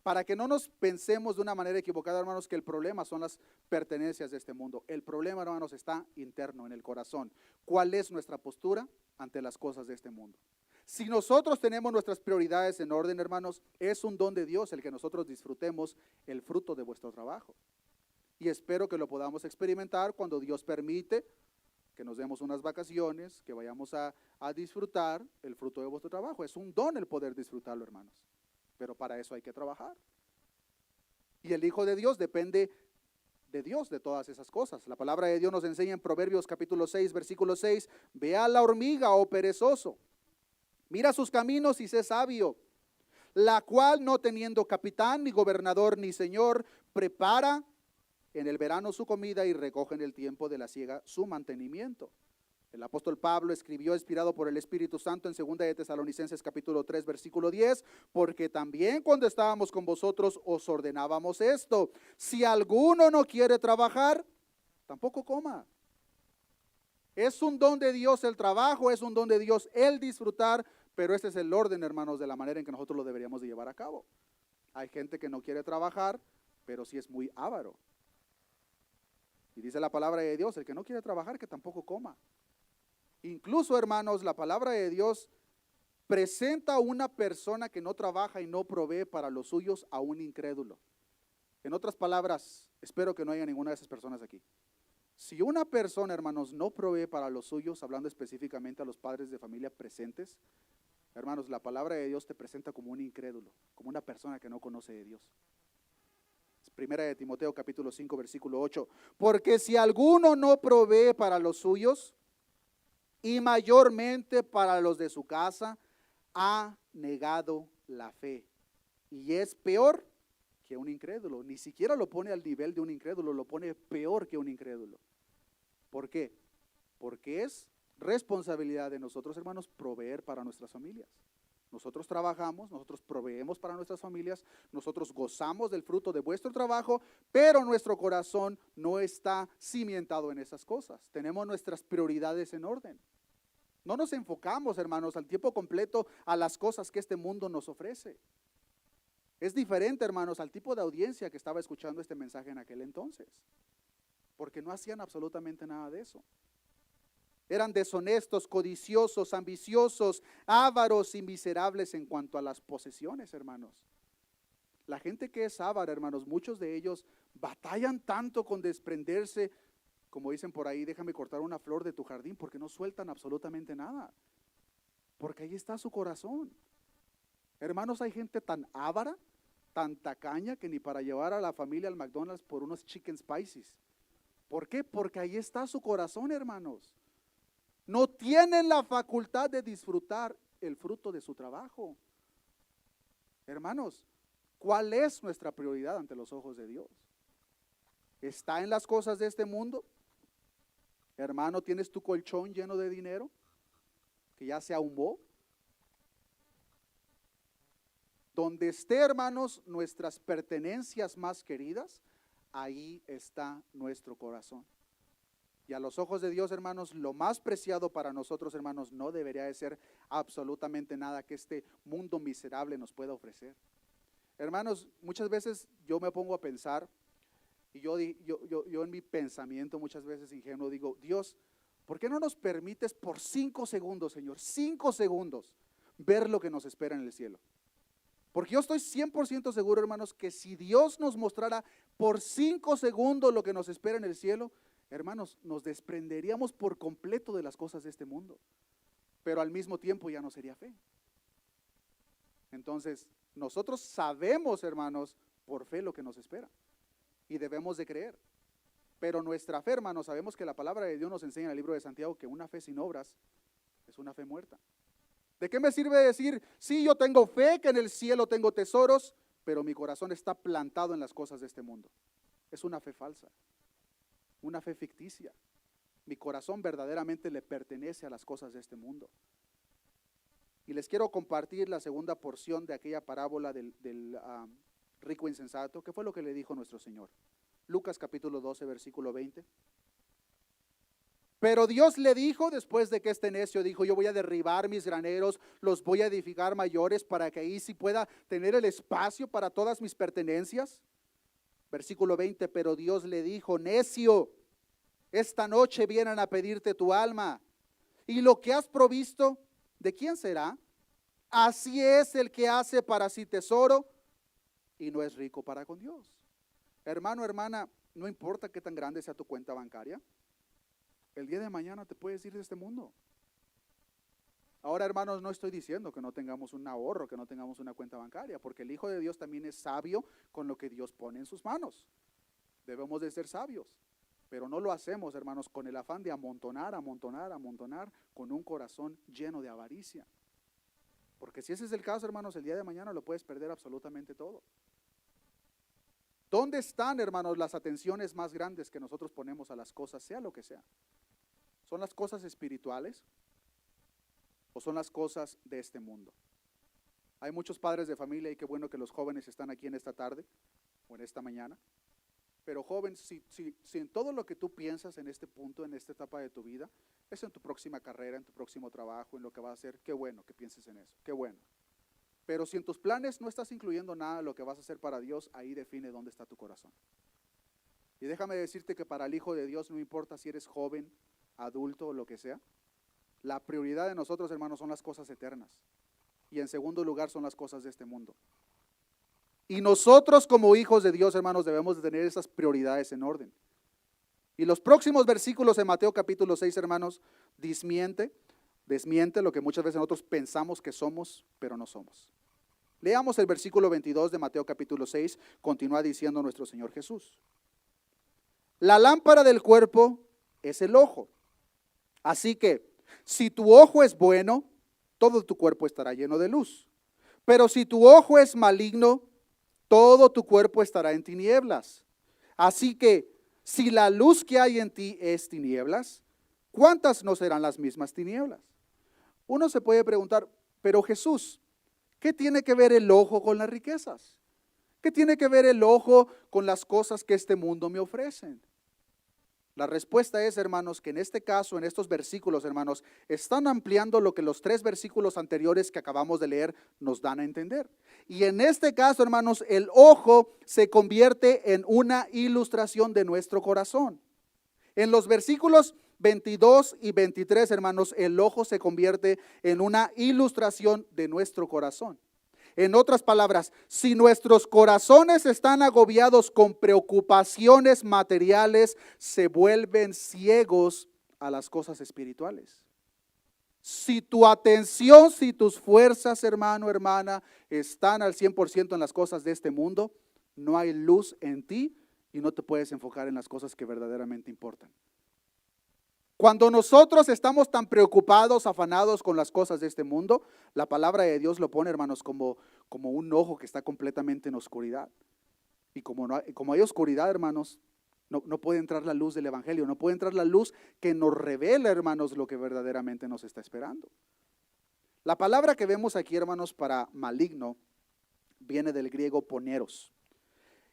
Para que no nos pensemos de una manera equivocada, hermanos, que el problema son las pertenencias de este mundo. El problema, hermanos, está interno, en el corazón. ¿Cuál es nuestra postura ante las cosas de este mundo? Si nosotros tenemos nuestras prioridades en orden, hermanos, es un don de Dios el que nosotros disfrutemos el fruto de vuestro trabajo. Y espero que lo podamos experimentar cuando Dios permite que nos demos unas vacaciones, que vayamos a disfrutar el fruto de vuestro trabajo. Es un don el poder disfrutarlo, hermanos. Pero para eso hay que trabajar. Y el Hijo de Dios depende de Dios de todas esas cosas. La palabra de Dios nos enseña en Proverbios capítulo 6, versículo 6, ve a la hormiga, oh perezoso, mira sus caminos y sé sabio, la cual no teniendo capitán, ni gobernador, ni señor, prepara en el verano su comida y recoge en el tiempo de la siega su mantenimiento. El apóstol Pablo escribió, inspirado por el Espíritu Santo, en 2 de Tesalonicenses capítulo 3, versículo 10, porque también cuando estábamos con vosotros os ordenábamos esto: si alguno no quiere trabajar, tampoco coma. Es un don de Dios el trabajo, es un don de Dios el disfrutar, pero este es el orden, hermanos, de la manera en que nosotros lo deberíamos de llevar a cabo. Hay gente que no quiere trabajar, pero sí es muy avaro. Y dice la palabra de Dios, el que no quiere trabajar, que tampoco coma. Incluso, hermanos, la palabra de Dios presenta a una persona que no trabaja y no provee para los suyos a un incrédulo. En otras palabras, espero que no haya ninguna de esas personas aquí. Si una persona, hermanos, no provee para los suyos, hablando específicamente a los padres de familia presentes, hermanos, la palabra de Dios te presenta como un incrédulo, como una persona que no conoce de Dios. Primera de Timoteo capítulo 5, versículo 8. Porque si alguno no provee para los suyos, y mayormente para los de su casa, ha negado la fe. Y es peor que un incrédulo. Ni siquiera lo pone al nivel de un incrédulo, lo pone peor que un incrédulo. ¿Por qué? Porque es responsabilidad de nosotros, hermanos, proveer para nuestras familias. Nosotros trabajamos, nosotros proveemos para nuestras familias, nosotros gozamos del fruto de vuestro trabajo, pero nuestro corazón no está cimentado en esas cosas. Tenemos nuestras prioridades en orden. No nos enfocamos, hermanos, al tiempo completo a las cosas que este mundo nos ofrece. Es diferente, hermanos, al tipo de audiencia que estaba escuchando este mensaje en aquel entonces, porque no hacían absolutamente nada de eso. Eran deshonestos, codiciosos, ambiciosos, ávaros y miserables en cuanto a las posesiones, hermanos. La gente que es avara, hermanos, muchos de ellos batallan tanto con desprenderse, como dicen por ahí, déjame cortar una flor de tu jardín, porque no sueltan absolutamente nada, porque ahí está su corazón. Hermanos, hay gente tan avara, tan tacaña, que ni para llevar a la familia al McDonald's por unos chicken spices. ¿Por qué? Porque ahí está su corazón, hermanos. No tienen la facultad de disfrutar el fruto de su trabajo. Hermanos, ¿cuál es nuestra prioridad ante los ojos de Dios? ¿Está en las cosas de este mundo? Hermano, ¿tienes tu colchón lleno de dinero? que ya se ahumó. Donde esté, hermanos, nuestras pertenencias más queridas, ahí está nuestro corazón. Y a los ojos de Dios, hermanos, lo más preciado para nosotros, hermanos, no debería de ser absolutamente nada que este mundo miserable nos pueda ofrecer. Hermanos, muchas veces yo me pongo a pensar, y yo en mi pensamiento muchas veces ingenuo digo, Dios, ¿por qué no nos permites por 5 segundos, Señor, 5 segundos, ver lo que nos espera en el cielo? Porque yo estoy 100% seguro, hermanos, que si Dios nos mostrara por 5 segundos lo que nos espera en el cielo, hermanos, nos desprenderíamos por completo de las cosas de este mundo. Pero al mismo tiempo ya no sería fe. Entonces, nosotros sabemos, hermanos, por fe lo que nos espera. Y debemos de creer. Pero nuestra fe, hermanos, sabemos que la palabra de Dios nos enseña en el libro de Santiago que una fe sin obras es una fe muerta. ¿De qué me sirve decir, sí, yo tengo fe, que en el cielo tengo tesoros, pero mi corazón está plantado en las cosas de este mundo? Es una fe falsa, una fe ficticia. Mi corazón verdaderamente le pertenece a las cosas de este mundo. Y les quiero compartir la segunda porción de aquella parábola del rico insensato, que fue lo que le dijo nuestro Señor. Lucas capítulo 12, versículo 20. Pero Dios le dijo, después de que este necio dijo, yo voy a derribar mis graneros, los voy a edificar mayores para que ahí sí pueda tener el espacio para todas mis pertenencias. Versículo 20, pero Dios le dijo, necio, esta noche vienen a pedirte tu alma, y lo que has provisto, ¿de quién será? Así es el que hace para sí tesoro y no es rico para con Dios. Hermano, hermana, no importa qué tan grande sea tu cuenta bancaria, el día de mañana te puedes ir de este mundo. Ahora, hermanos, no estoy diciendo que no tengamos un ahorro, que no tengamos una cuenta bancaria, porque el Hijo de Dios también es sabio con lo que Dios pone en sus manos. Debemos de ser sabios, pero no lo hacemos, hermanos, con el afán de amontonar, con un corazón lleno de avaricia. Porque si ese es el caso, hermanos, el día de mañana lo puedes perder absolutamente todo. ¿Dónde están, hermanos, las atenciones más grandes que nosotros ponemos a las cosas, sea lo que sea? ¿Son las cosas espirituales o son las cosas de este mundo? Hay muchos padres de familia y qué bueno que los jóvenes están aquí en esta tarde o en esta mañana. Pero joven, si en todo lo que tú piensas en este punto, en esta etapa de tu vida, es en tu próxima carrera, en tu próximo trabajo, en lo que vas a hacer, qué bueno que pienses en eso, qué bueno. Pero si en tus planes no estás incluyendo nada de lo que vas a hacer para Dios, ahí define dónde está tu corazón. Y déjame decirte que para el Hijo de Dios, no importa si eres joven, adulto o lo que sea, la prioridad de nosotros, hermanos, son las cosas eternas. Y en segundo lugar son las cosas de este mundo. Y nosotros como hijos de Dios, hermanos, debemos de tener esas prioridades en orden. Y los próximos versículos en Mateo capítulo 6, hermanos, desmiente lo que muchas veces nosotros pensamos que somos, pero no somos. Leamos el versículo 22 de Mateo capítulo 6, continúa diciendo nuestro Señor Jesús. La lámpara del cuerpo es el ojo. Así que, si tu ojo es bueno, todo tu cuerpo estará lleno de luz. Pero si tu ojo es maligno, todo tu cuerpo estará en tinieblas. Así que, si la luz que hay en ti es tinieblas, ¿cuántas no serán las mismas tinieblas? Uno se puede preguntar, pero Jesús, ¿qué tiene que ver el ojo con las riquezas? ¿Qué tiene que ver el ojo con las cosas que este mundo me ofrecen? La respuesta es, hermanos, que en este caso, en estos versículos, hermanos, están ampliando lo que los 3 versículos anteriores que acabamos de leer nos dan a entender. Y en este caso, hermanos, el ojo se convierte en una ilustración de nuestro corazón. En los versículos 22 y 23, hermanos, el ojo se convierte en una ilustración de nuestro corazón. En otras palabras, si nuestros corazones están agobiados con preocupaciones materiales, se vuelven ciegos a las cosas espirituales. Si tu atención, si tus fuerzas, hermano, hermana, están al 100% en las cosas de este mundo, no hay luz en ti y no te puedes enfocar en las cosas que verdaderamente importan. Cuando nosotros estamos tan preocupados, afanados con las cosas de este mundo, la palabra de Dios lo pone, hermanos, como un ojo que está completamente en oscuridad. Y como hay oscuridad, hermanos, no puede entrar la luz del Evangelio, no puede entrar la luz que nos revela, hermanos, lo que verdaderamente nos está esperando. La palabra que vemos aquí, hermanos, para maligno, viene del griego poneros.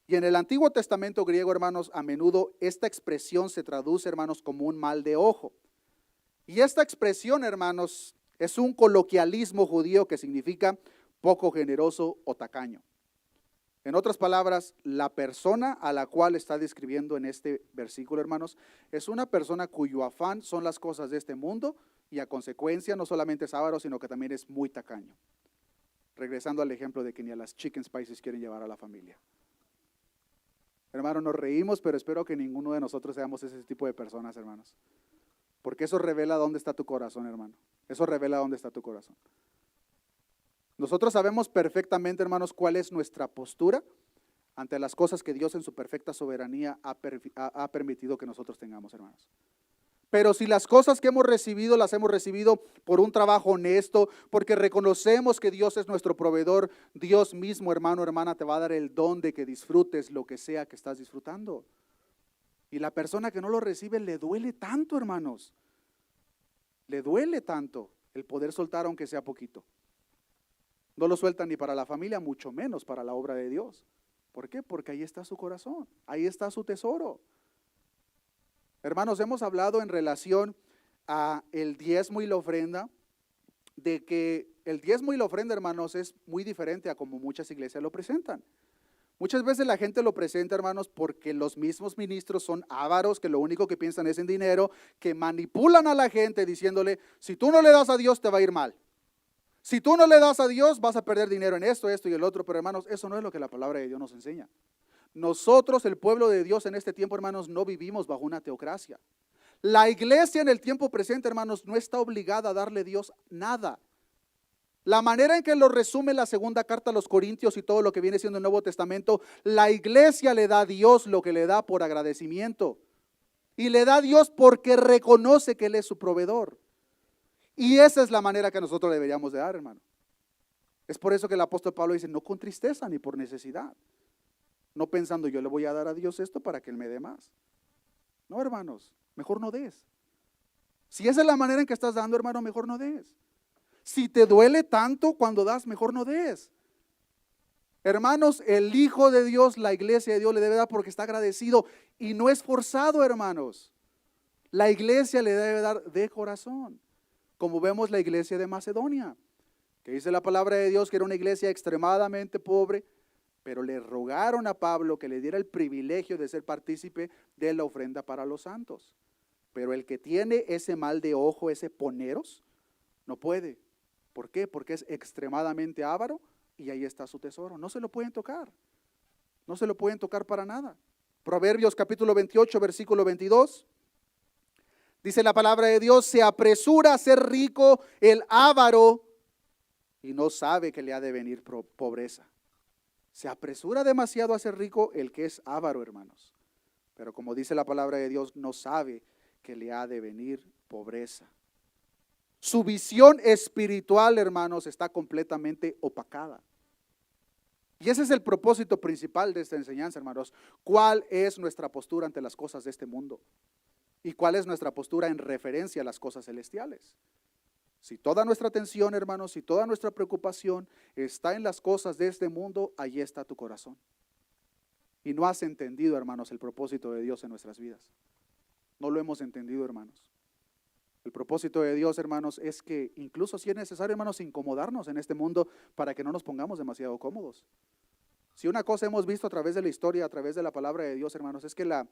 Y en el Antiguo Testamento griego, hermanos, a menudo esta expresión se traduce, hermanos, como un mal de ojo. Y esta expresión, hermanos, es un coloquialismo judío que significa poco generoso o tacaño. En otras palabras, la persona a la cual está describiendo en este versículo, hermanos, es una persona cuyo afán son las cosas de este mundo y a consecuencia no solamente es avaro, sino que también es muy tacaño. Regresando al ejemplo de que ni a las chicken spices quieren llevar a la familia. Hermano, nos reímos, pero espero que ninguno de nosotros seamos ese tipo de personas, hermanos. Porque eso revela dónde está tu corazón, hermano. Eso revela dónde está tu corazón. Nosotros sabemos perfectamente, hermanos, cuál es nuestra postura ante las cosas que Dios en su perfecta soberanía ha permitido que nosotros tengamos, hermanos. Pero si las cosas que hemos recibido, las hemos recibido por un trabajo honesto, porque reconocemos que Dios es nuestro proveedor, Dios mismo, hermano, hermana, te va a dar el don de que disfrutes lo que sea que estás disfrutando. Y la persona que no lo recibe le duele tanto, hermanos. Le duele tanto el poder soltar aunque sea poquito. No lo sueltan ni para la familia, mucho menos para la obra de Dios. ¿Por qué? Porque ahí está su corazón, ahí está su tesoro. Hermanos, hemos hablado en relación a el diezmo y la ofrenda, de que el diezmo y la ofrenda, hermanos, es muy diferente a como muchas iglesias lo presentan. Muchas veces la gente lo presenta, hermanos, porque los mismos ministros son ávaros, que lo único que piensan es en dinero, que manipulan a la gente diciéndole, si tú no le das a Dios te va a ir mal. Si tú no le das a Dios vas a perder dinero en esto, esto y el otro. Pero hermanos, eso no es lo que la palabra de Dios nos enseña. Nosotros, el pueblo de Dios en este tiempo, hermanos, no vivimos bajo una teocracia. La iglesia en el tiempo presente, hermanos, no está obligada a darle a Dios nada. La manera en que lo resume la segunda carta a los Corintios y todo lo que viene siendo el Nuevo Testamento, la iglesia le da a Dios lo que le da por agradecimiento. Y le da a Dios porque reconoce que Él es su proveedor. Y esa es la manera que nosotros deberíamos de dar, hermano. Es por eso que el apóstol Pablo dice, no con tristeza ni por necesidad. No pensando, yo le voy a dar a Dios esto para que Él me dé más. No, hermanos, mejor no des. Si esa es la manera en que estás dando, hermano, mejor no des. Si te duele tanto cuando das, mejor no des. Hermanos, el Hijo de Dios, la iglesia de Dios le debe dar porque está agradecido y no es forzado, hermanos. La iglesia le debe dar de corazón. Como vemos la iglesia de Macedonia, que dice la palabra de Dios que era una iglesia extremadamente pobre, pero le rogaron a Pablo que le diera el privilegio de ser partícipe de la ofrenda para los santos. Pero el que tiene ese mal de ojo, ese poneros, no puede. ¿Por qué? Porque es extremadamente avaro y ahí está su tesoro. No se lo pueden tocar. No se lo pueden tocar para nada. Proverbios capítulo 28, versículo 22. Dice la palabra de Dios, se apresura a ser rico el avaro y no sabe que le ha de venir pobreza. Se apresura demasiado a ser rico el que es avaro, hermanos. Pero como dice la palabra de Dios, no sabe que le ha de venir pobreza. Su visión espiritual, hermanos, está completamente opacada. Y ese es el propósito principal de esta enseñanza, hermanos. ¿Cuál es nuestra postura ante las cosas de este mundo? ¿Y cuál es nuestra postura en referencia a las cosas celestiales? Si toda nuestra atención, hermanos, si toda nuestra preocupación está en las cosas de este mundo, allí está tu corazón. Y no has entendido, hermanos, el propósito de Dios en nuestras vidas. No lo hemos entendido, hermanos. El propósito de Dios, hermanos, es que incluso si es necesario, hermanos, incomodarnos en este mundo para que no nos pongamos demasiado cómodos. Si una cosa hemos visto a través de la historia, a través de la palabra de Dios, hermanos, es que la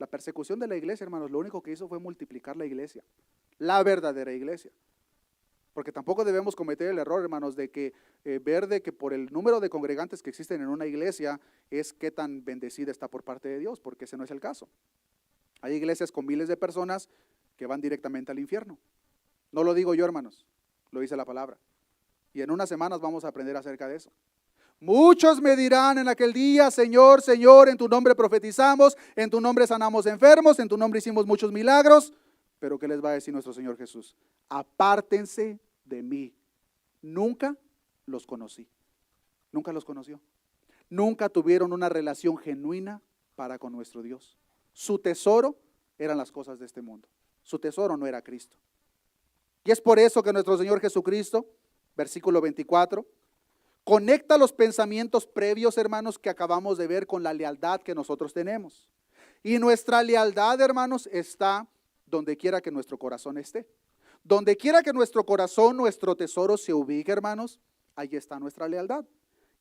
persecución de la iglesia, hermanos, lo único que hizo fue multiplicar la iglesia, la verdadera iglesia. Porque tampoco debemos cometer el error, hermanos, de que ver de que por el número de congregantes que existen en una iglesia es qué tan bendecida está por parte de Dios, porque ese no es el caso. Hay iglesias con miles de personas que van directamente al infierno. No lo digo yo, hermanos, lo dice la palabra. Y en unas semanas vamos a aprender acerca de eso. Muchos me dirán en aquel día, Señor, Señor, en tu nombre profetizamos, en tu nombre sanamos enfermos, en tu nombre hicimos muchos milagros. Pero ¿qué les va a decir nuestro Señor Jesús? Apártense de mí. Nunca los conocí. Nunca los conoció. Nunca tuvieron una relación genuina para con nuestro Dios. Su tesoro eran las cosas de este mundo. Su tesoro no era Cristo. Y es por eso que nuestro Señor Jesucristo versículo 24. Conecta los pensamientos previos, hermanos, que acabamos de ver con la lealtad que nosotros tenemos. Y nuestra lealtad, hermanos, está donde quiera que nuestro corazón esté. Donde quiera que nuestro corazón, nuestro tesoro se ubique, hermanos, ahí está nuestra lealtad.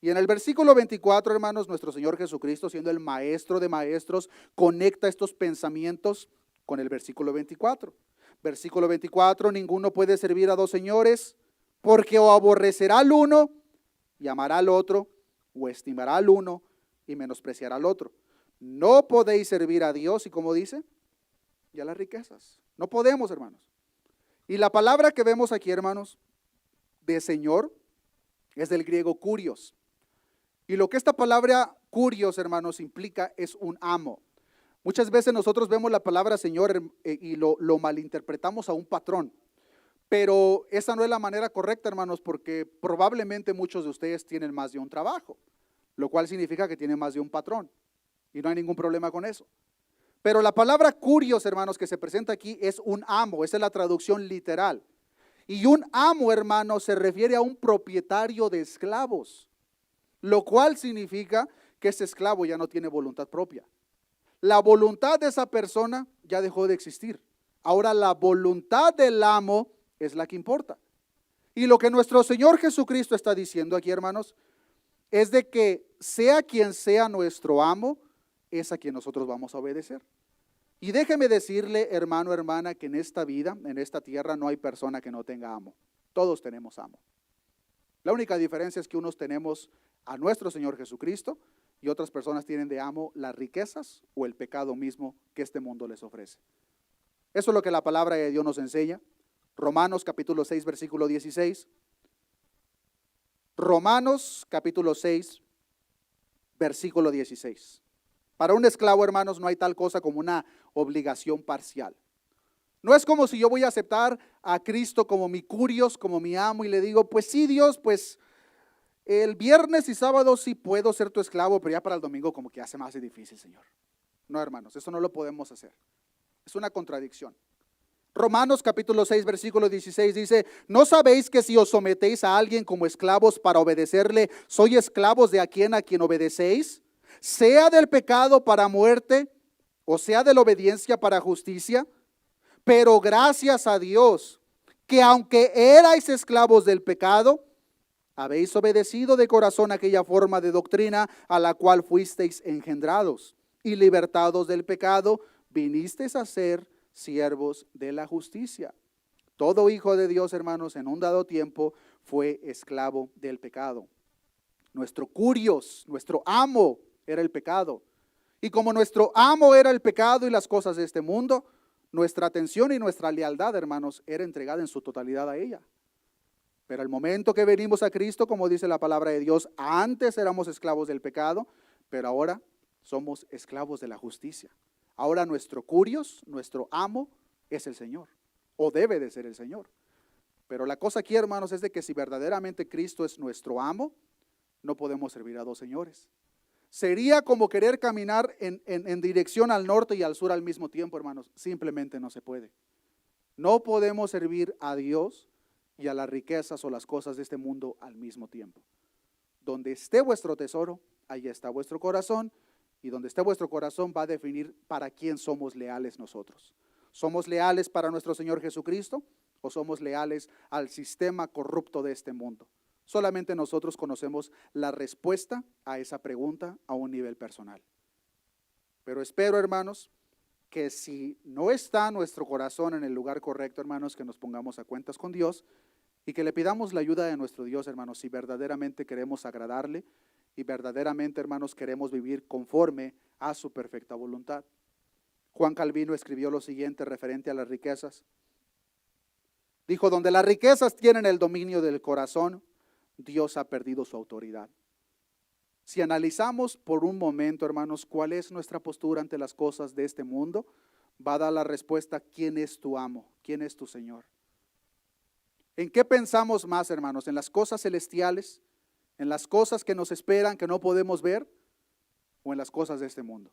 Y en el versículo 24, hermanos, nuestro Señor Jesucristo, siendo el maestro de maestros, conecta estos pensamientos con el versículo 24. Versículo 24, ninguno puede servir a dos señores, porque o aborrecerá al uno y amará al otro, o estimará al uno y menospreciará al otro. No podéis servir a Dios, y como dice, y a las riquezas. No podemos, hermanos. Y la palabra que vemos aquí, hermanos, de Señor, es del griego kurios. Y lo que esta palabra kurios, hermanos, implica es un amo. Muchas veces nosotros vemos la palabra Señor y lo malinterpretamos a un patrón. Pero esa no es la manera correcta, hermanos, porque probablemente muchos de ustedes tienen más de un trabajo, lo cual significa que tienen más de un patrón. Y no hay ningún problema con eso. Pero la palabra kurios, hermanos, que se presenta aquí es un amo. Esa es la traducción literal. Y un amo, hermano, se refiere a un propietario de esclavos, lo cual significa que ese esclavo ya no tiene voluntad propia. La voluntad de esa persona ya dejó de existir. Ahora la voluntad del amo es la que importa. Y lo que nuestro Señor Jesucristo está diciendo aquí, hermanos, es de que sea quien sea nuestro amo, es a quien nosotros vamos a obedecer. Y déjeme decirle, hermano, hermana, que en esta vida, en esta tierra, no hay persona que no tenga amo. Todos tenemos amo. La única diferencia es que unos tenemos a nuestro Señor Jesucristo y otras personas tienen de amo las riquezas o el pecado mismo que este mundo les ofrece. Eso es lo que la palabra de Dios nos enseña. Romanos capítulo 6, versículo 16. Romanos capítulo 6, versículo 16. Para un esclavo, hermanos, no hay tal cosa como una obligación parcial. No es como si yo voy a aceptar a Cristo como mi kurios, como mi amo, y le digo, pues sí, Dios, pues el viernes y sábado sí puedo ser tu esclavo, pero ya para el domingo como que hace más difícil, Señor. No, hermanos, eso no lo podemos hacer. Es una contradicción. Romanos capítulo 6, versículo 16 dice, ¿no sabéis que si os sometéis a alguien como esclavos para obedecerle, sois esclavos de a quien obedecéis? Sea del pecado para muerte, o sea de la obediencia para justicia. Pero gracias a Dios, que aunque erais esclavos del pecado, habéis obedecido de corazón aquella forma de doctrina a la cual fuisteis engendrados, y libertados del pecado, vinisteis a ser siervos de la justicia. Todo hijo de Dios, hermanos, en un dado tiempo fue esclavo del pecado. Nuestro kurios, nuestro amo, era el pecado. Y como nuestro amo era el pecado y las cosas de este mundo, nuestra atención y nuestra lealtad, hermanos, era entregada en su totalidad a ella. Pero al momento que venimos a Cristo, como dice la palabra de Dios, antes éramos esclavos del pecado, pero ahora somos esclavos de la justicia. Ahora nuestro kurios, nuestro amo, es el Señor, o debe de ser el Señor. Pero la cosa aquí, hermanos, es de que si verdaderamente Cristo es nuestro amo, no podemos servir a dos señores. Sería como querer caminar en dirección al norte y al sur al mismo tiempo, hermanos. Simplemente no se puede. No podemos servir a Dios y a las riquezas o las cosas de este mundo al mismo tiempo. Donde esté vuestro tesoro, ahí está vuestro corazón, y donde esté vuestro corazón va a definir para quién somos leales nosotros. ¿Somos leales para nuestro Señor Jesucristo o somos leales al sistema corrupto de este mundo? Solamente nosotros conocemos la respuesta a esa pregunta a un nivel personal. Pero espero, hermanos, que si no está nuestro corazón en el lugar correcto, hermanos, que nos pongamos a cuentas con Dios y que le pidamos la ayuda de nuestro Dios, hermanos, si verdaderamente queremos agradarle y verdaderamente, hermanos, queremos vivir conforme a su perfecta voluntad. Juan Calvino escribió lo siguiente referente a las riquezas. Dijo, donde las riquezas tienen el dominio del corazón, Dios ha perdido su autoridad. Si analizamos por un momento, hermanos, cuál es nuestra postura ante las cosas de este mundo, va a dar la respuesta, ¿quién es tu amo? ¿Quién es tu Señor? ¿En qué pensamos más, hermanos? ¿En las cosas celestiales? ¿En las cosas que nos esperan, que no podemos ver? ¿O en las cosas de este mundo?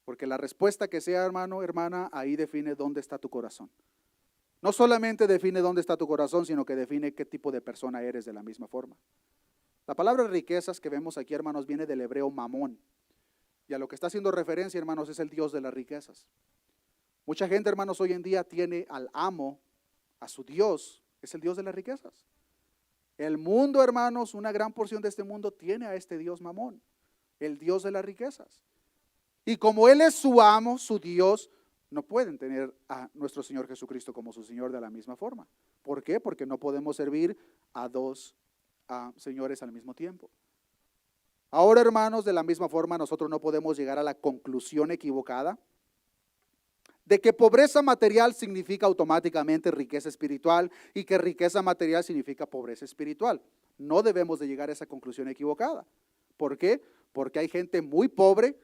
Porque la respuesta que sea, hermano, hermana, ahí define dónde está tu corazón. No solamente define dónde está tu corazón, sino que define qué tipo de persona eres de la misma forma. La palabra riquezas que vemos aquí, hermanos, viene del hebreo mamón. Y a lo que está haciendo referencia, hermanos, es el Dios de las riquezas. Mucha gente, hermanos, hoy en día tiene al amo, a su Dios, es el Dios de las riquezas. El mundo, hermanos, una gran porción de este mundo tiene a este Dios mamón, el Dios de las riquezas. Y como Él es su amo, su Dios, no pueden tener a nuestro Señor Jesucristo como su Señor de la misma forma. ¿Por qué? Porque no podemos servir a dos señores al mismo tiempo. Ahora, hermanos, de la misma forma nosotros no podemos llegar a la conclusión equivocada de que pobreza material significa automáticamente riqueza espiritual y que riqueza material significa pobreza espiritual. No debemos de llegar a esa conclusión equivocada. ¿Por qué? Porque hay gente muy pobre,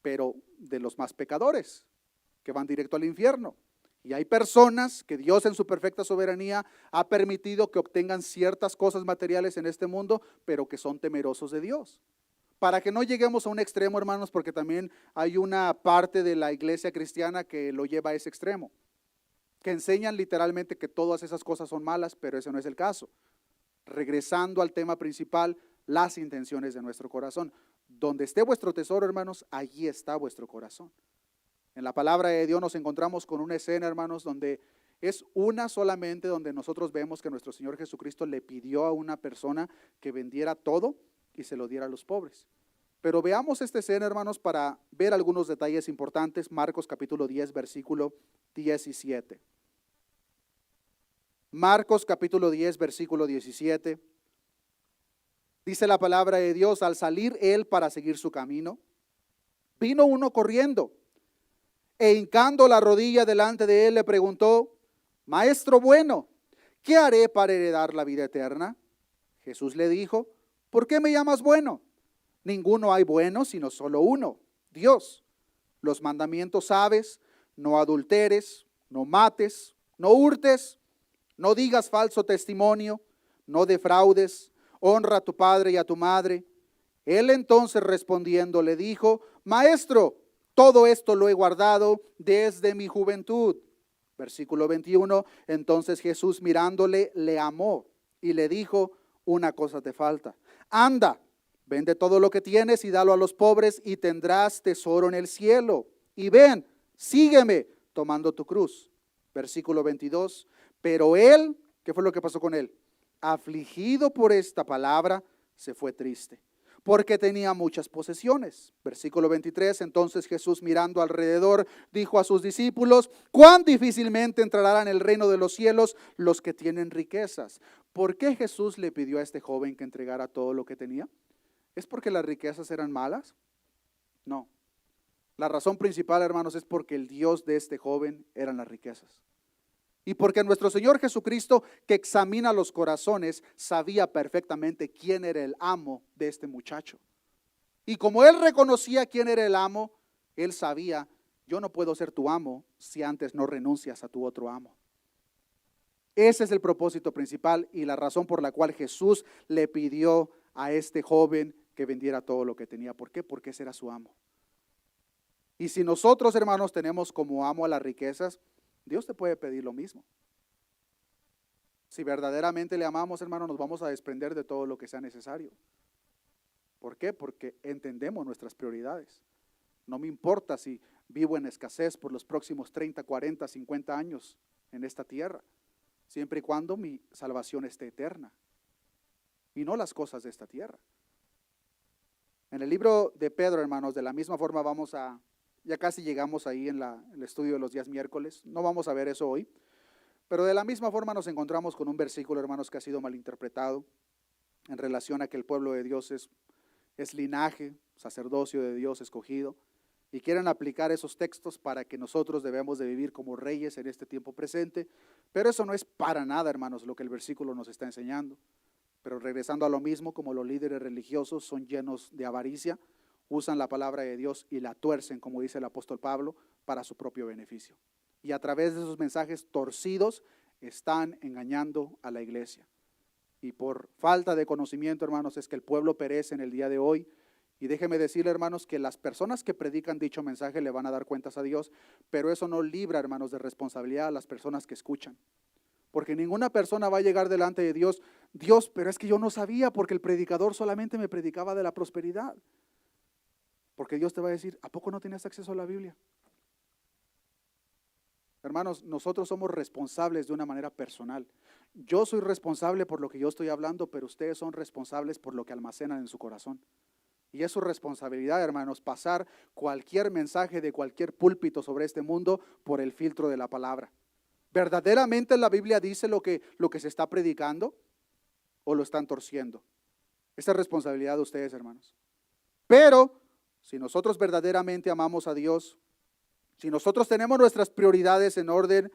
pero de los más pecadores, que van directo al infierno. Y hay personas que Dios en su perfecta soberanía ha permitido que obtengan ciertas cosas materiales en este mundo, pero que son temerosos de Dios. Para que no lleguemos a un extremo, hermanos, porque también hay una parte de la iglesia cristiana que lo lleva a ese extremo, que enseñan literalmente que todas esas cosas son malas, pero ese no es el caso. Regresando al tema principal, las intenciones de nuestro corazón. Donde esté vuestro tesoro, hermanos, allí está vuestro corazón. En la palabra de Dios nos encontramos con una escena, hermanos, donde es una solamente donde nosotros vemos que nuestro Señor Jesucristo le pidió a una persona que vendiera todo y se lo diera a los pobres. Pero veamos esta escena, hermanos, para ver algunos detalles importantes. Marcos capítulo 10, versículo 17. Marcos capítulo 10, versículo 17. Dice la palabra de Dios: al salir él para seguir su camino, vino uno corriendo e hincando la rodilla delante de él le preguntó: Maestro bueno, ¿qué haré para heredar la vida eterna? Jesús le dijo: ¿por qué me llamas bueno? Ninguno hay bueno sino solo uno, Dios. Los mandamientos sabes: no adulteres, no mates, no hurtes, no digas falso testimonio, no defraudes, honra a tu padre y a tu madre. Él entonces respondiendo le dijo: Maestro, todo esto lo he guardado desde mi juventud. Versículo 21, entonces Jesús mirándole le amó y le dijo: una cosa te falta. Anda, vende todo lo que tienes y dalo a los pobres y tendrás tesoro en el cielo. Y ven, sígueme tomando tu cruz. Versículo 22, pero él, ¿qué fue lo que pasó con él? Afligido por esta palabra, se fue triste, porque tenía muchas posesiones. Versículo 23, entonces Jesús mirando alrededor dijo a sus discípulos: cuán difícilmente entrarán en el reino de los cielos los que tienen riquezas. ¿Por qué Jesús le pidió a este joven que entregara todo lo que tenía? ¿Es porque las riquezas eran malas? No. La razón principal, hermanos, es porque el Dios de este joven eran las riquezas. Y porque nuestro Señor Jesucristo, que examina los corazones, sabía perfectamente quién era el amo de este muchacho. Y como él reconocía quién era el amo, él sabía: yo no puedo ser tu amo si antes no renuncias a tu otro amo. Ese es el propósito principal y la razón por la cual Jesús le pidió a este joven que vendiera todo lo que tenía. ¿Por qué? Porque ese era su amo. Y si nosotros, hermanos, tenemos como amo a las riquezas, Dios te puede pedir lo mismo. Si verdaderamente le amamos, hermano, nos vamos a desprender de todo lo que sea necesario. ¿Por qué? Porque entendemos nuestras prioridades. No me importa si vivo en escasez por los próximos 30, 40, 50 años en esta tierra, siempre y cuando mi salvación esté eterna y no las cosas de esta tierra. En el libro de Pedro, hermanos, de la misma forma ya casi llegamos ahí en el estudio de los días miércoles. No vamos a ver eso hoy, pero de la misma forma nos encontramos con un versículo, hermanos, que ha sido malinterpretado en relación a que el pueblo de Dios es linaje, sacerdocio de Dios escogido, y quieren aplicar esos textos para que nosotros debemos de vivir como reyes en este tiempo presente, pero eso no es para nada, hermanos, lo que el versículo nos está enseñando. Pero regresando a lo mismo, como los líderes religiosos son llenos de avaricia, usan la palabra de Dios y la tuercen, como dice el apóstol Pablo, para su propio beneficio. Y a través de esos mensajes torcidos están engañando a la iglesia. Y por falta de conocimiento, hermanos, es que el pueblo perece en el día de hoy Y déjeme decirle, hermanos, que las personas que predican dicho mensaje le van a dar cuentas a Dios, pero eso no libra, hermanos, de responsabilidad a las personas que escuchan. Porque ninguna persona va a llegar delante de Dios, Dios, pero es que yo no sabía porque el predicador solamente me predicaba de la prosperidad. Porque Dios te va a decir, ¿a poco no tienes acceso a la Biblia? Hermanos, nosotros somos responsables de una manera personal. Yo soy responsable por lo que yo estoy hablando, pero ustedes son responsables por lo que almacenan en su corazón. Y es su responsabilidad, hermanos, pasar cualquier mensaje de cualquier púlpito sobre este mundo por el filtro de la palabra. ¿Verdaderamente la Biblia dice lo que se está predicando o lo están torciendo? Esa es responsabilidad de ustedes, hermanos. Pero si nosotros verdaderamente amamos a Dios, si nosotros tenemos nuestras prioridades en orden,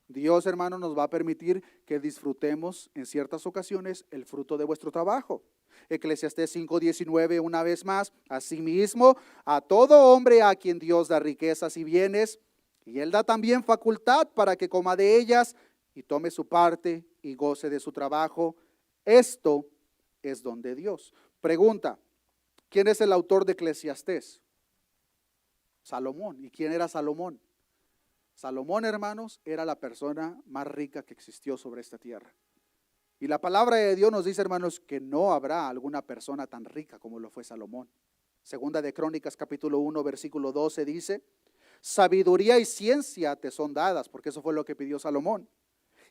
Dios, hermano, nos va a permitir que disfrutemos en ciertas ocasiones el fruto de vuestro trabajo. Eclesiastés 5:19, una vez más, asimismo, a todo hombre a quien Dios da riquezas y bienes, y Él da también facultad para que coma de ellas y tome su parte y goce de su trabajo. Esto es don de Dios. Pregunta, ¿quién es el autor de Eclesiastés? Salomón. ¿Y quién era Salomón? Salomón, hermanos, era la persona más rica que existió sobre esta tierra. Y la palabra de Dios nos dice, hermanos, que no habrá alguna persona tan rica como lo fue Salomón. Segunda de Crónicas, capítulo 1, versículo 12 dice, sabiduría y ciencia te son dadas, porque eso fue lo que pidió Salomón.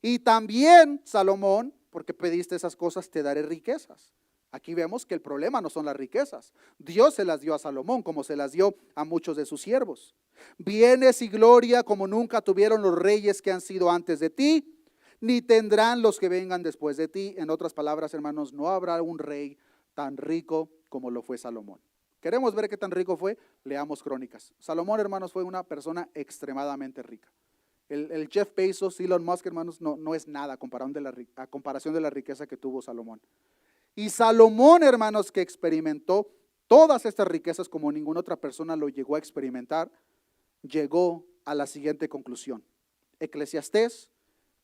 Y también, Salomón, porque pediste esas cosas, te daré riquezas. Aquí vemos que el problema no son las riquezas. Dios se las dio a Salomón, como se las dio a muchos de sus siervos. Bienes y gloria como nunca tuvieron los reyes que han sido antes de ti, ni tendrán los que vengan después de ti. En otras palabras, hermanos, no habrá un rey tan rico como lo fue Salomón. ¿Queremos ver qué tan rico fue? Leamos Crónicas. Salomón, hermanos, fue una persona extremadamente rica. El Jeff Bezos, Elon Musk, hermanos, no es nada a comparación de la riqueza que tuvo Salomón. Y Salomón, hermanos, que experimentó todas estas riquezas como ninguna otra persona lo llegó a experimentar, llegó a la siguiente conclusión. Eclesiastés,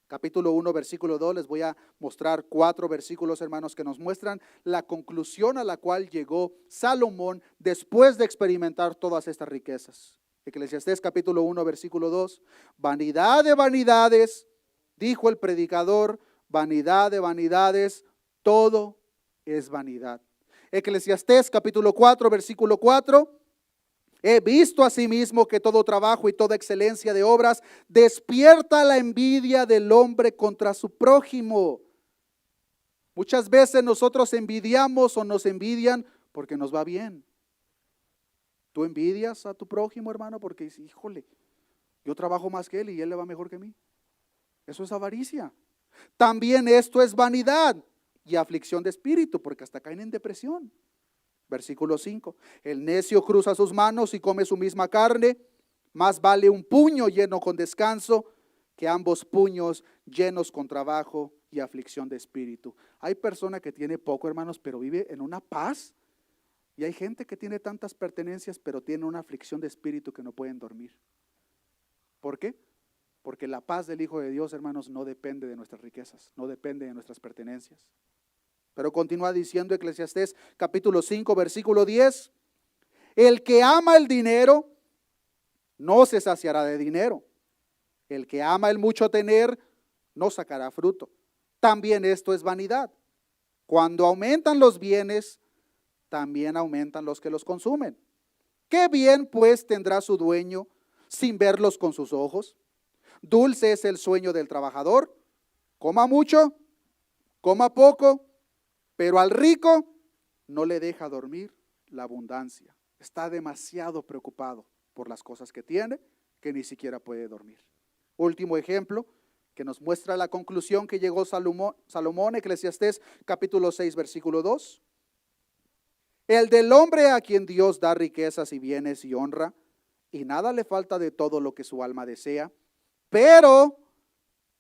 capítulo 1, versículo 2, les voy a mostrar 4 versículos, hermanos, que nos muestran la conclusión a la cual llegó Salomón después de experimentar todas estas riquezas. Eclesiastés, capítulo 1, versículo 2, vanidad de vanidades, dijo el predicador, vanidad de vanidades, todo es vanidad. Eclesiastés capítulo 4, versículo 4. He visto asimismo que todo trabajo y toda excelencia de obras despierta la envidia del hombre contra su prójimo. Muchas veces nosotros envidiamos o nos envidian porque nos va bien. ¿Tú envidias a tu prójimo, hermano? Porque dices, híjole, yo trabajo más que él y él le va mejor que mí. Eso es avaricia. También esto es vanidad y aflicción de espíritu, porque hasta caen en depresión. Versículo 5, el necio cruza sus manos y come su misma carne, más vale un puño lleno con descanso que ambos puños llenos con trabajo y aflicción de espíritu. Hay persona que tiene poco, hermanos, pero vive en una paz, y hay gente que tiene tantas pertenencias, pero tiene una aflicción de espíritu que no pueden dormir. ¿Por qué? Porque la paz del Hijo de Dios, hermanos, no depende de nuestras riquezas, no depende de nuestras pertenencias. Pero continúa diciendo Eclesiastés capítulo 5, versículo 10. El que ama el dinero no se saciará de dinero. El que ama el mucho tener no sacará fruto. También esto es vanidad. Cuando aumentan los bienes, también aumentan los que los consumen. ¿Qué bien pues tendrá su dueño sin verlos con sus ojos? Dulce es el sueño del trabajador. Coma mucho, coma poco, pero al rico no le deja dormir la abundancia. Está demasiado preocupado por las cosas que tiene que ni siquiera puede dormir. Último ejemplo que nos muestra la conclusión que llegó Salomón, Eclesiastés capítulo 6, versículo 2. El del hombre a quien Dios da riquezas y bienes y honra, y nada le falta de todo lo que su alma desea, pero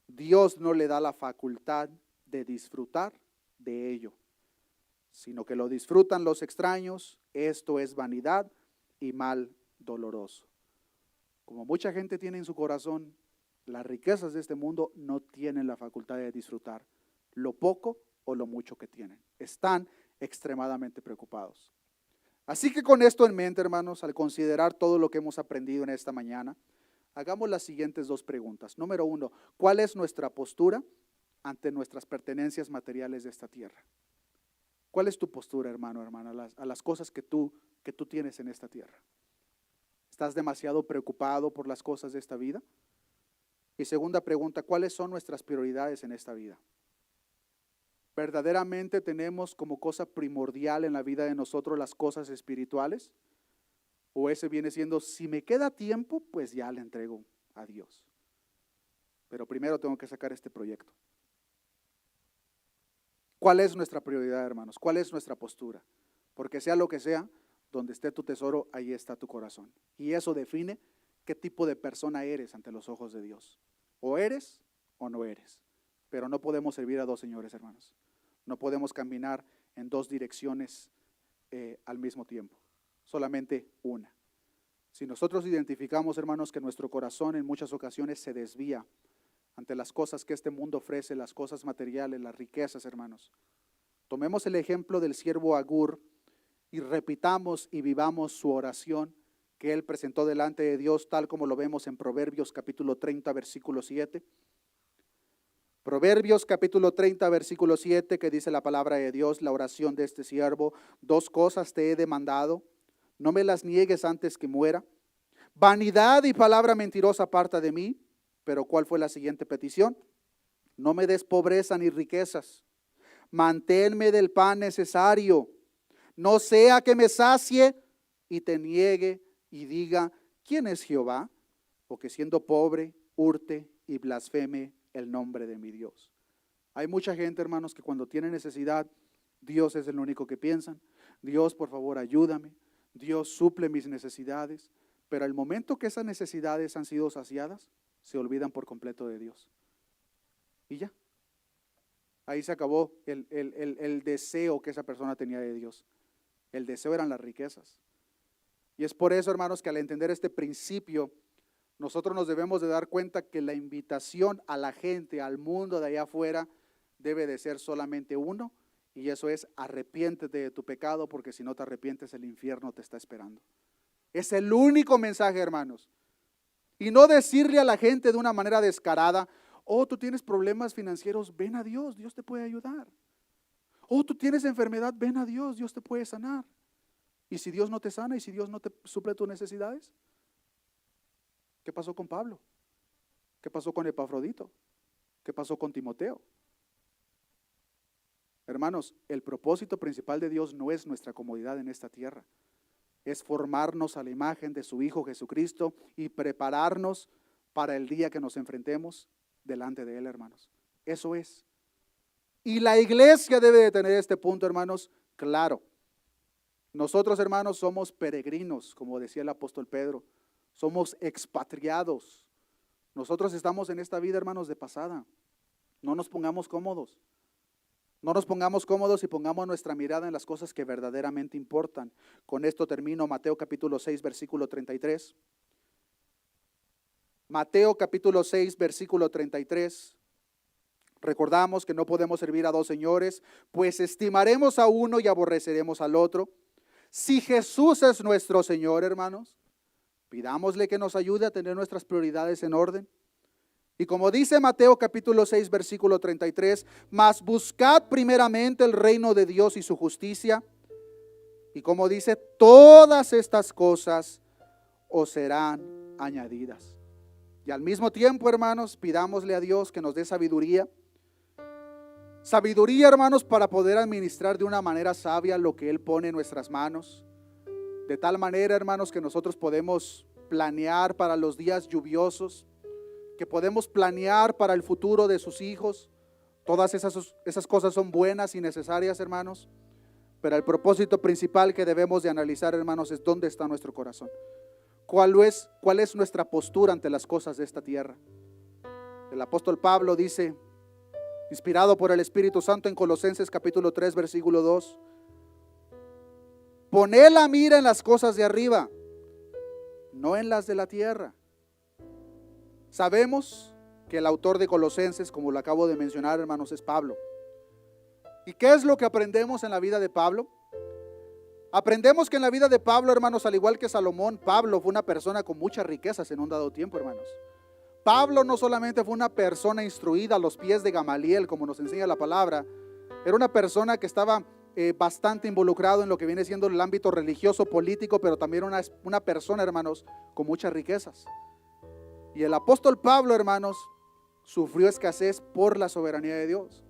Dios no le da la facultad de disfrutar de ello, sino que lo disfrutan los extraños. Esto es vanidad y mal doloroso. Como mucha gente tiene en su corazón las riquezas de este mundo, no tienen la facultad de disfrutar lo poco o lo mucho que tienen. Están extremadamente preocupados. Así que con esto en mente, hermanos, al considerar todo lo que hemos aprendido en esta mañana, hagamos las siguientes dos preguntas. Número uno, ¿cuál es nuestra postura ante nuestras pertenencias materiales de esta tierra? ¿Cuál es tu postura, hermano, hermana, a las cosas que tú tienes en esta tierra? ¿Estás demasiado preocupado por las cosas de esta vida? Y segunda pregunta, ¿cuáles son nuestras prioridades en esta vida? ¿Verdaderamente tenemos como cosa primordial en la vida de nosotros las cosas espirituales? ¿O ese viene siendo, si me queda tiempo, pues ya le entrego a Dios? Pero primero tengo que sacar este proyecto. ¿Cuál es nuestra prioridad, hermanos? ¿Cuál es nuestra postura? Porque sea lo que sea, donde esté tu tesoro, ahí está tu corazón. Y eso define qué tipo de persona eres ante los ojos de Dios. O eres o no eres. Pero no podemos servir a dos señores, hermanos. No podemos caminar en dos direcciones al mismo tiempo. Solamente una. Si nosotros identificamos, hermanos, que nuestro corazón en muchas ocasiones se desvía ante las cosas que este mundo ofrece, las cosas materiales, las riquezas, hermanos. Tomemos el ejemplo del siervo Agur y repitamos y vivamos su oración que él presentó delante de Dios, tal como lo vemos en Proverbios capítulo 30, versículo 7. Proverbios capítulo 30, versículo 7, que dice la palabra de Dios, la oración de este siervo: dos cosas te he demandado, no me las niegues antes que muera. Vanidad y palabra mentirosa aparta de mí. Pero ¿cuál fue la siguiente petición? No me des pobreza ni riquezas. Manténme del pan necesario. No sea que me sacie y te niegue y diga, ¿quién es Jehová? O que siendo pobre, hurte y blasfeme el nombre de mi Dios. Hay mucha gente, hermanos, que cuando tiene necesidad, Dios es el único que piensan. Dios, por favor, ayúdame. Dios suple mis necesidades. Pero al momento que esas necesidades han sido saciadas, se olvidan por completo de Dios. Y ya. Ahí se acabó el deseo que esa persona tenía de Dios. El deseo eran las riquezas. Y es por eso, hermanos, que al entender este principio, nosotros nos debemos de dar cuenta que la invitación a la gente, al mundo de allá afuera, debe de ser solamente uno, y eso es: arrepiéntete de tu pecado, porque si no te arrepientes, el infierno te está esperando. Es el único mensaje, hermanos. Y no decirle a la gente de una manera descarada: oh, tú tienes problemas financieros, ven a Dios, Dios te puede ayudar. Oh, tú tienes enfermedad, ven a Dios, Dios te puede sanar. Y si Dios no te sana y si Dios no te suple tus necesidades, ¿qué pasó con Pablo? ¿Qué pasó con Epafrodito? ¿Qué pasó con Timoteo? Hermanos, el propósito principal de Dios no es nuestra comodidad en esta tierra. Es formarnos a la imagen de su Hijo Jesucristo y prepararnos para el día que nos enfrentemos delante de Él, hermanos. Eso es. Y la iglesia debe de tener este punto, hermanos, claro. Nosotros, hermanos, somos peregrinos, como decía el apóstol Pedro. Somos expatriados. Nosotros estamos en esta vida, hermanos, de pasada. No nos pongamos cómodos. No nos pongamos cómodos y pongamos nuestra mirada en las cosas que verdaderamente importan. Con esto termino. Mateo capítulo 6, versículo 33. Mateo capítulo 6, versículo 33. Recordamos que no podemos servir a dos señores, pues estimaremos a uno y aborreceremos al otro. Si Jesús es nuestro Señor, hermanos, pidámosle que nos ayude a tener nuestras prioridades en orden. Y como dice Mateo capítulo 6, versículo 33, mas buscad primeramente el reino de Dios y su justicia. Y como dice, todas estas cosas os serán añadidas. Y al mismo tiempo, hermanos, pidámosle a Dios que nos dé sabiduría. Sabiduría, hermanos, para poder administrar de una manera sabia lo que Él pone en nuestras manos. De tal manera, hermanos, que nosotros podemos planear para los días lluviosos, que podemos planear para el futuro de sus hijos. Todas esas cosas son buenas y necesarias, hermanos. Pero el propósito principal que debemos de analizar, hermanos, es dónde está nuestro corazón. ¿Cuál es nuestra postura ante las cosas de esta tierra? El apóstol Pablo dice, inspirado por el Espíritu Santo, en Colosenses capítulo 3, versículo 2, poned la mira en las cosas de arriba, no en las de la tierra. Sabemos que el autor de Colosenses, como lo acabo de mencionar, hermanos, es Pablo. ¿Y qué es lo que aprendemos en la vida de Pablo? Aprendemos que en la vida de Pablo, hermanos, al igual que Salomón, Pablo fue una persona con muchas riquezas en un dado tiempo, hermanos. Pablo no solamente fue una persona instruida a los pies de Gamaliel, como nos enseña la palabra, era una persona que estaba bastante involucrado en lo que viene siendo el ámbito religioso, político, pero también una persona, hermanos, con muchas riquezas. Y el apóstol Pablo, hermanos, sufrió escasez por la soberanía de Dios.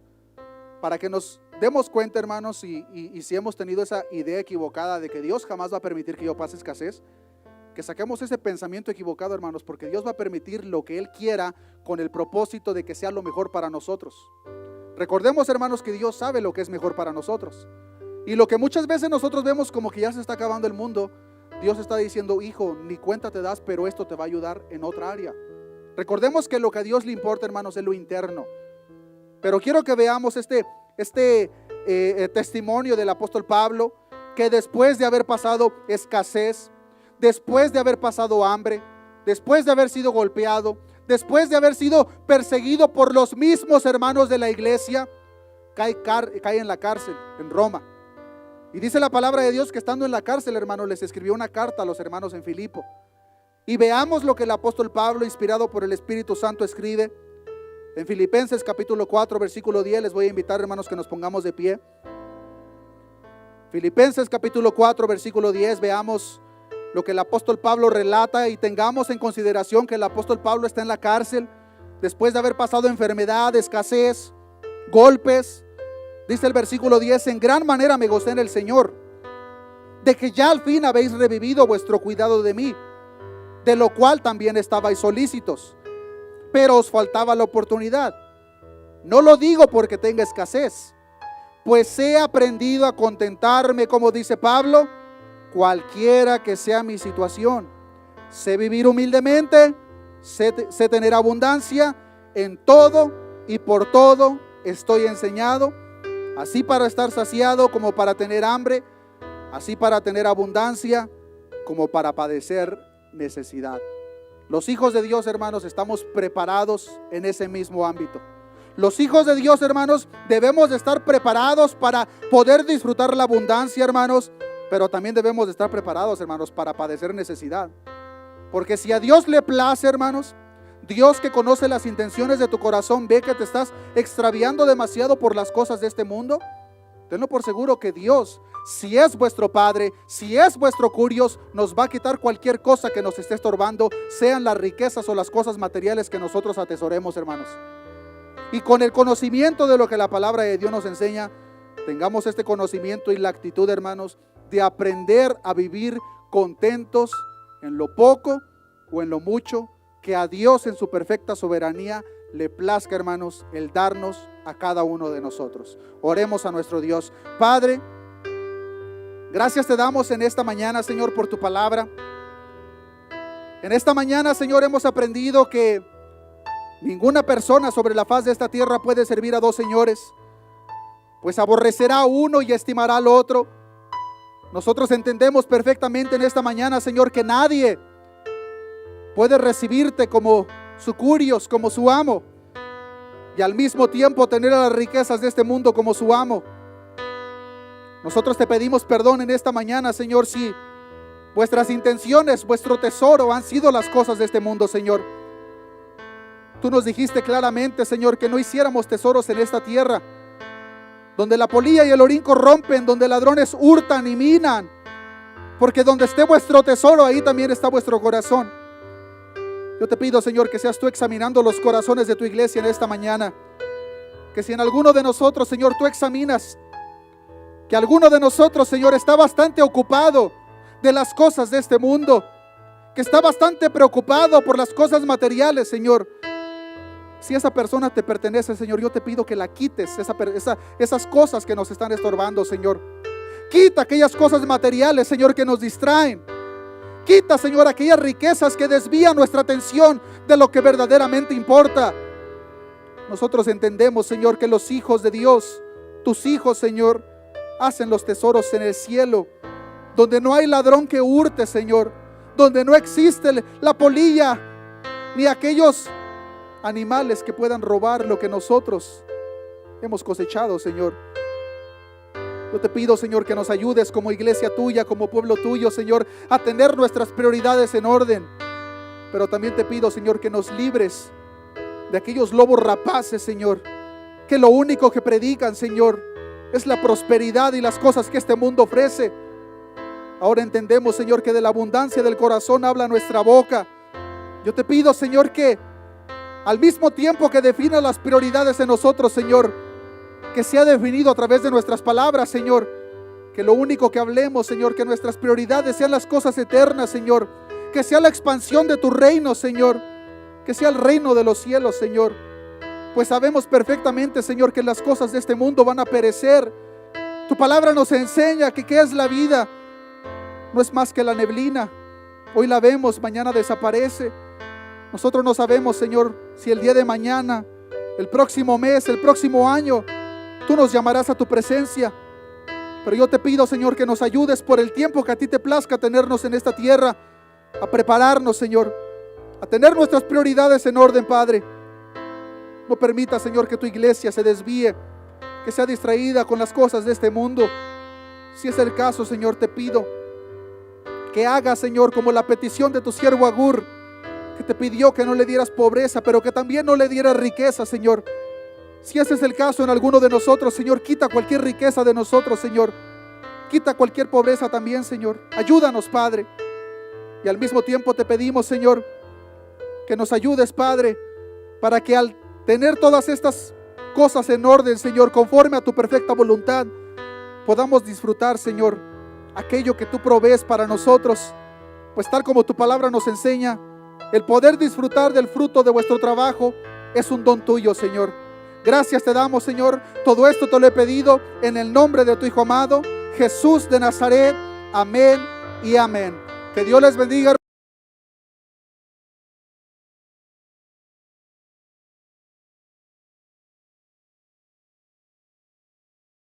Para que nos demos cuenta, hermanos, y si hemos tenido esa idea equivocada de que Dios jamás va a permitir que yo pase escasez, que saquemos ese pensamiento equivocado, hermanos, porque Dios va a permitir lo que Él quiera con el propósito de que sea lo mejor para nosotros. Recordemos, hermanos, que Dios sabe lo que es mejor para nosotros. Y lo que muchas veces nosotros vemos como que ya se está acabando el mundo, Dios está diciendo: hijo, ni cuenta te das, pero esto te va a ayudar en otra área. Recordemos que lo que a Dios le importa, hermanos, es lo interno. Pero quiero que veamos este testimonio del apóstol Pablo, que después de haber pasado escasez, después de haber pasado hambre, después de haber sido golpeado, después de haber sido perseguido por los mismos hermanos de la iglesia, cae en la cárcel en Roma. Y dice la palabra de Dios que estando en la cárcel, hermanos, les escribió una carta a los hermanos en Filipo. Y veamos lo que el apóstol Pablo, inspirado por el Espíritu Santo, escribe en Filipenses capítulo 4, versículo 10. Les voy a invitar, hermanos, que nos pongamos de pie. Filipenses capítulo 4, versículo 10. Veamos lo que el apóstol Pablo relata y tengamos en consideración que el apóstol Pablo está en la cárcel después de haber pasado enfermedad, escasez, golpes. Dice el versículo 10: en gran manera me gocé en el Señor, de que ya al fin habéis revivido vuestro cuidado de mí, de lo cual también estabais solícitos, pero os faltaba la oportunidad. No lo digo porque tenga escasez, pues he aprendido a contentarme, como dice Pablo, cualquiera que sea mi situación. Sé vivir humildemente, sé tener abundancia, en todo y por todo estoy enseñado, así para estar saciado como para tener hambre, así para tener abundancia como para padecer necesidad. Los hijos de Dios, hermanos, estamos preparados en ese mismo ámbito. Los hijos de Dios, hermanos, debemos de estar preparados para poder disfrutar la abundancia, hermanos, pero también debemos de estar preparados, hermanos, para padecer necesidad. Porque si a Dios le place, hermanos, Dios, que conoce las intenciones de tu corazón, ve que te estás extraviando demasiado por las cosas de este mundo, tenlo por seguro que Dios, si es vuestro Padre, si es vuestro Curios, nos va a quitar cualquier cosa que nos esté estorbando, sean las riquezas o las cosas materiales que nosotros atesoremos, hermanos. Y con el conocimiento de lo que la palabra de Dios nos enseña, tengamos este conocimiento y la actitud, hermanos, de aprender a vivir contentos en lo poco o en lo mucho que a Dios en su perfecta soberanía le plazca, hermanos, el darnos a cada uno de nosotros. Oremos a nuestro Dios. Padre, gracias te damos en esta mañana, Señor, por tu palabra. En esta mañana, Señor, hemos aprendido que ninguna persona sobre la faz de esta tierra puede servir a dos señores, pues aborrecerá a uno y estimará al otro. Nosotros entendemos perfectamente en esta mañana, Señor, que nadie puede recibirte como su Curios, como su amo, y al mismo tiempo tener las riquezas de este mundo como su amo. Nosotros te pedimos perdón en esta mañana, Señor, si vuestras intenciones, vuestro tesoro han sido las cosas de este mundo, Señor. Tú nos dijiste claramente, Señor, que no hiciéramos tesoros en esta tierra, donde la polilla y el orín corrompen, donde ladrones hurtan y minan, porque donde esté vuestro tesoro, ahí también está vuestro corazón. Yo te pido, Señor, que seas tú examinando los corazones de tu iglesia en esta mañana, que si en alguno de nosotros, Señor, tú examinas que alguno de nosotros, Señor, está bastante ocupado de las cosas de este mundo, que está bastante preocupado por las cosas materiales, Señor. Si esa persona te pertenece, Señor, yo te pido que la quites, esas cosas que nos están estorbando, Señor. Quita aquellas cosas materiales, Señor, que nos distraen. Quita, Señor, aquellas riquezas que desvían nuestra atención de lo que verdaderamente importa. Nosotros entendemos, Señor, que los hijos de Dios, tus hijos, Señor, hacen los tesoros en el cielo, donde no hay ladrón que hurte, Señor, donde no existe la polilla ni aquellos animales que puedan robar lo que nosotros hemos cosechado, Señor. Yo te pido, Señor, que nos ayudes como iglesia tuya, como pueblo tuyo, Señor, a tener nuestras prioridades en orden. Pero también te pido, Señor, que nos libres de aquellos lobos rapaces, Señor, que lo único que predican, Señor, es la prosperidad y las cosas que este mundo ofrece. Ahora entendemos, Señor, que de la abundancia del corazón habla nuestra boca. Yo te pido, Señor, que al mismo tiempo que definas las prioridades en nosotros, Señor, que sea definido a través de nuestras palabras, Señor, que lo único que hablemos, Señor, que nuestras prioridades sean las cosas eternas, Señor, que sea la expansión de tu reino, Señor, que sea el reino de los cielos, Señor, pues sabemos perfectamente, Señor, que las cosas de este mundo van a perecer. Tu palabra nos enseña que qué es la vida, no es más que la neblina. Hoy la vemos, mañana desaparece. Nosotros no sabemos, Señor, si el día de mañana, el próximo mes, el próximo año, tú nos llamarás a tu presencia. Pero yo te pido, Señor, que nos ayudes por el tiempo que a ti te plazca tenernos en esta tierra, a prepararnos, Señor, a tener nuestras prioridades en orden, Padre. No permita, Señor, que tu iglesia se desvíe, que sea distraída con las cosas de este mundo. Si es el caso, Señor, te pido que hagas, Señor, como la petición de tu siervo Agur, que te pidió que no le dieras pobreza, pero que también no le dieras riqueza, Señor. Si ese es el caso en alguno de nosotros, Señor, quita cualquier riqueza de nosotros, Señor. Quita cualquier pobreza también, Señor. Ayúdanos, Padre. Y al mismo tiempo te pedimos, Señor, que nos ayudes, Padre, para que al tener todas estas cosas en orden, Señor, conforme a tu perfecta voluntad, podamos disfrutar, Señor, aquello que tú provees para nosotros. Pues tal como tu palabra nos enseña, el poder disfrutar del fruto de vuestro trabajo es un don tuyo, Señor. Gracias te damos, Señor. Todo esto te lo he pedido en el nombre de tu Hijo amado, Jesús de Nazaret. Amén y amén. Que Dios les bendiga.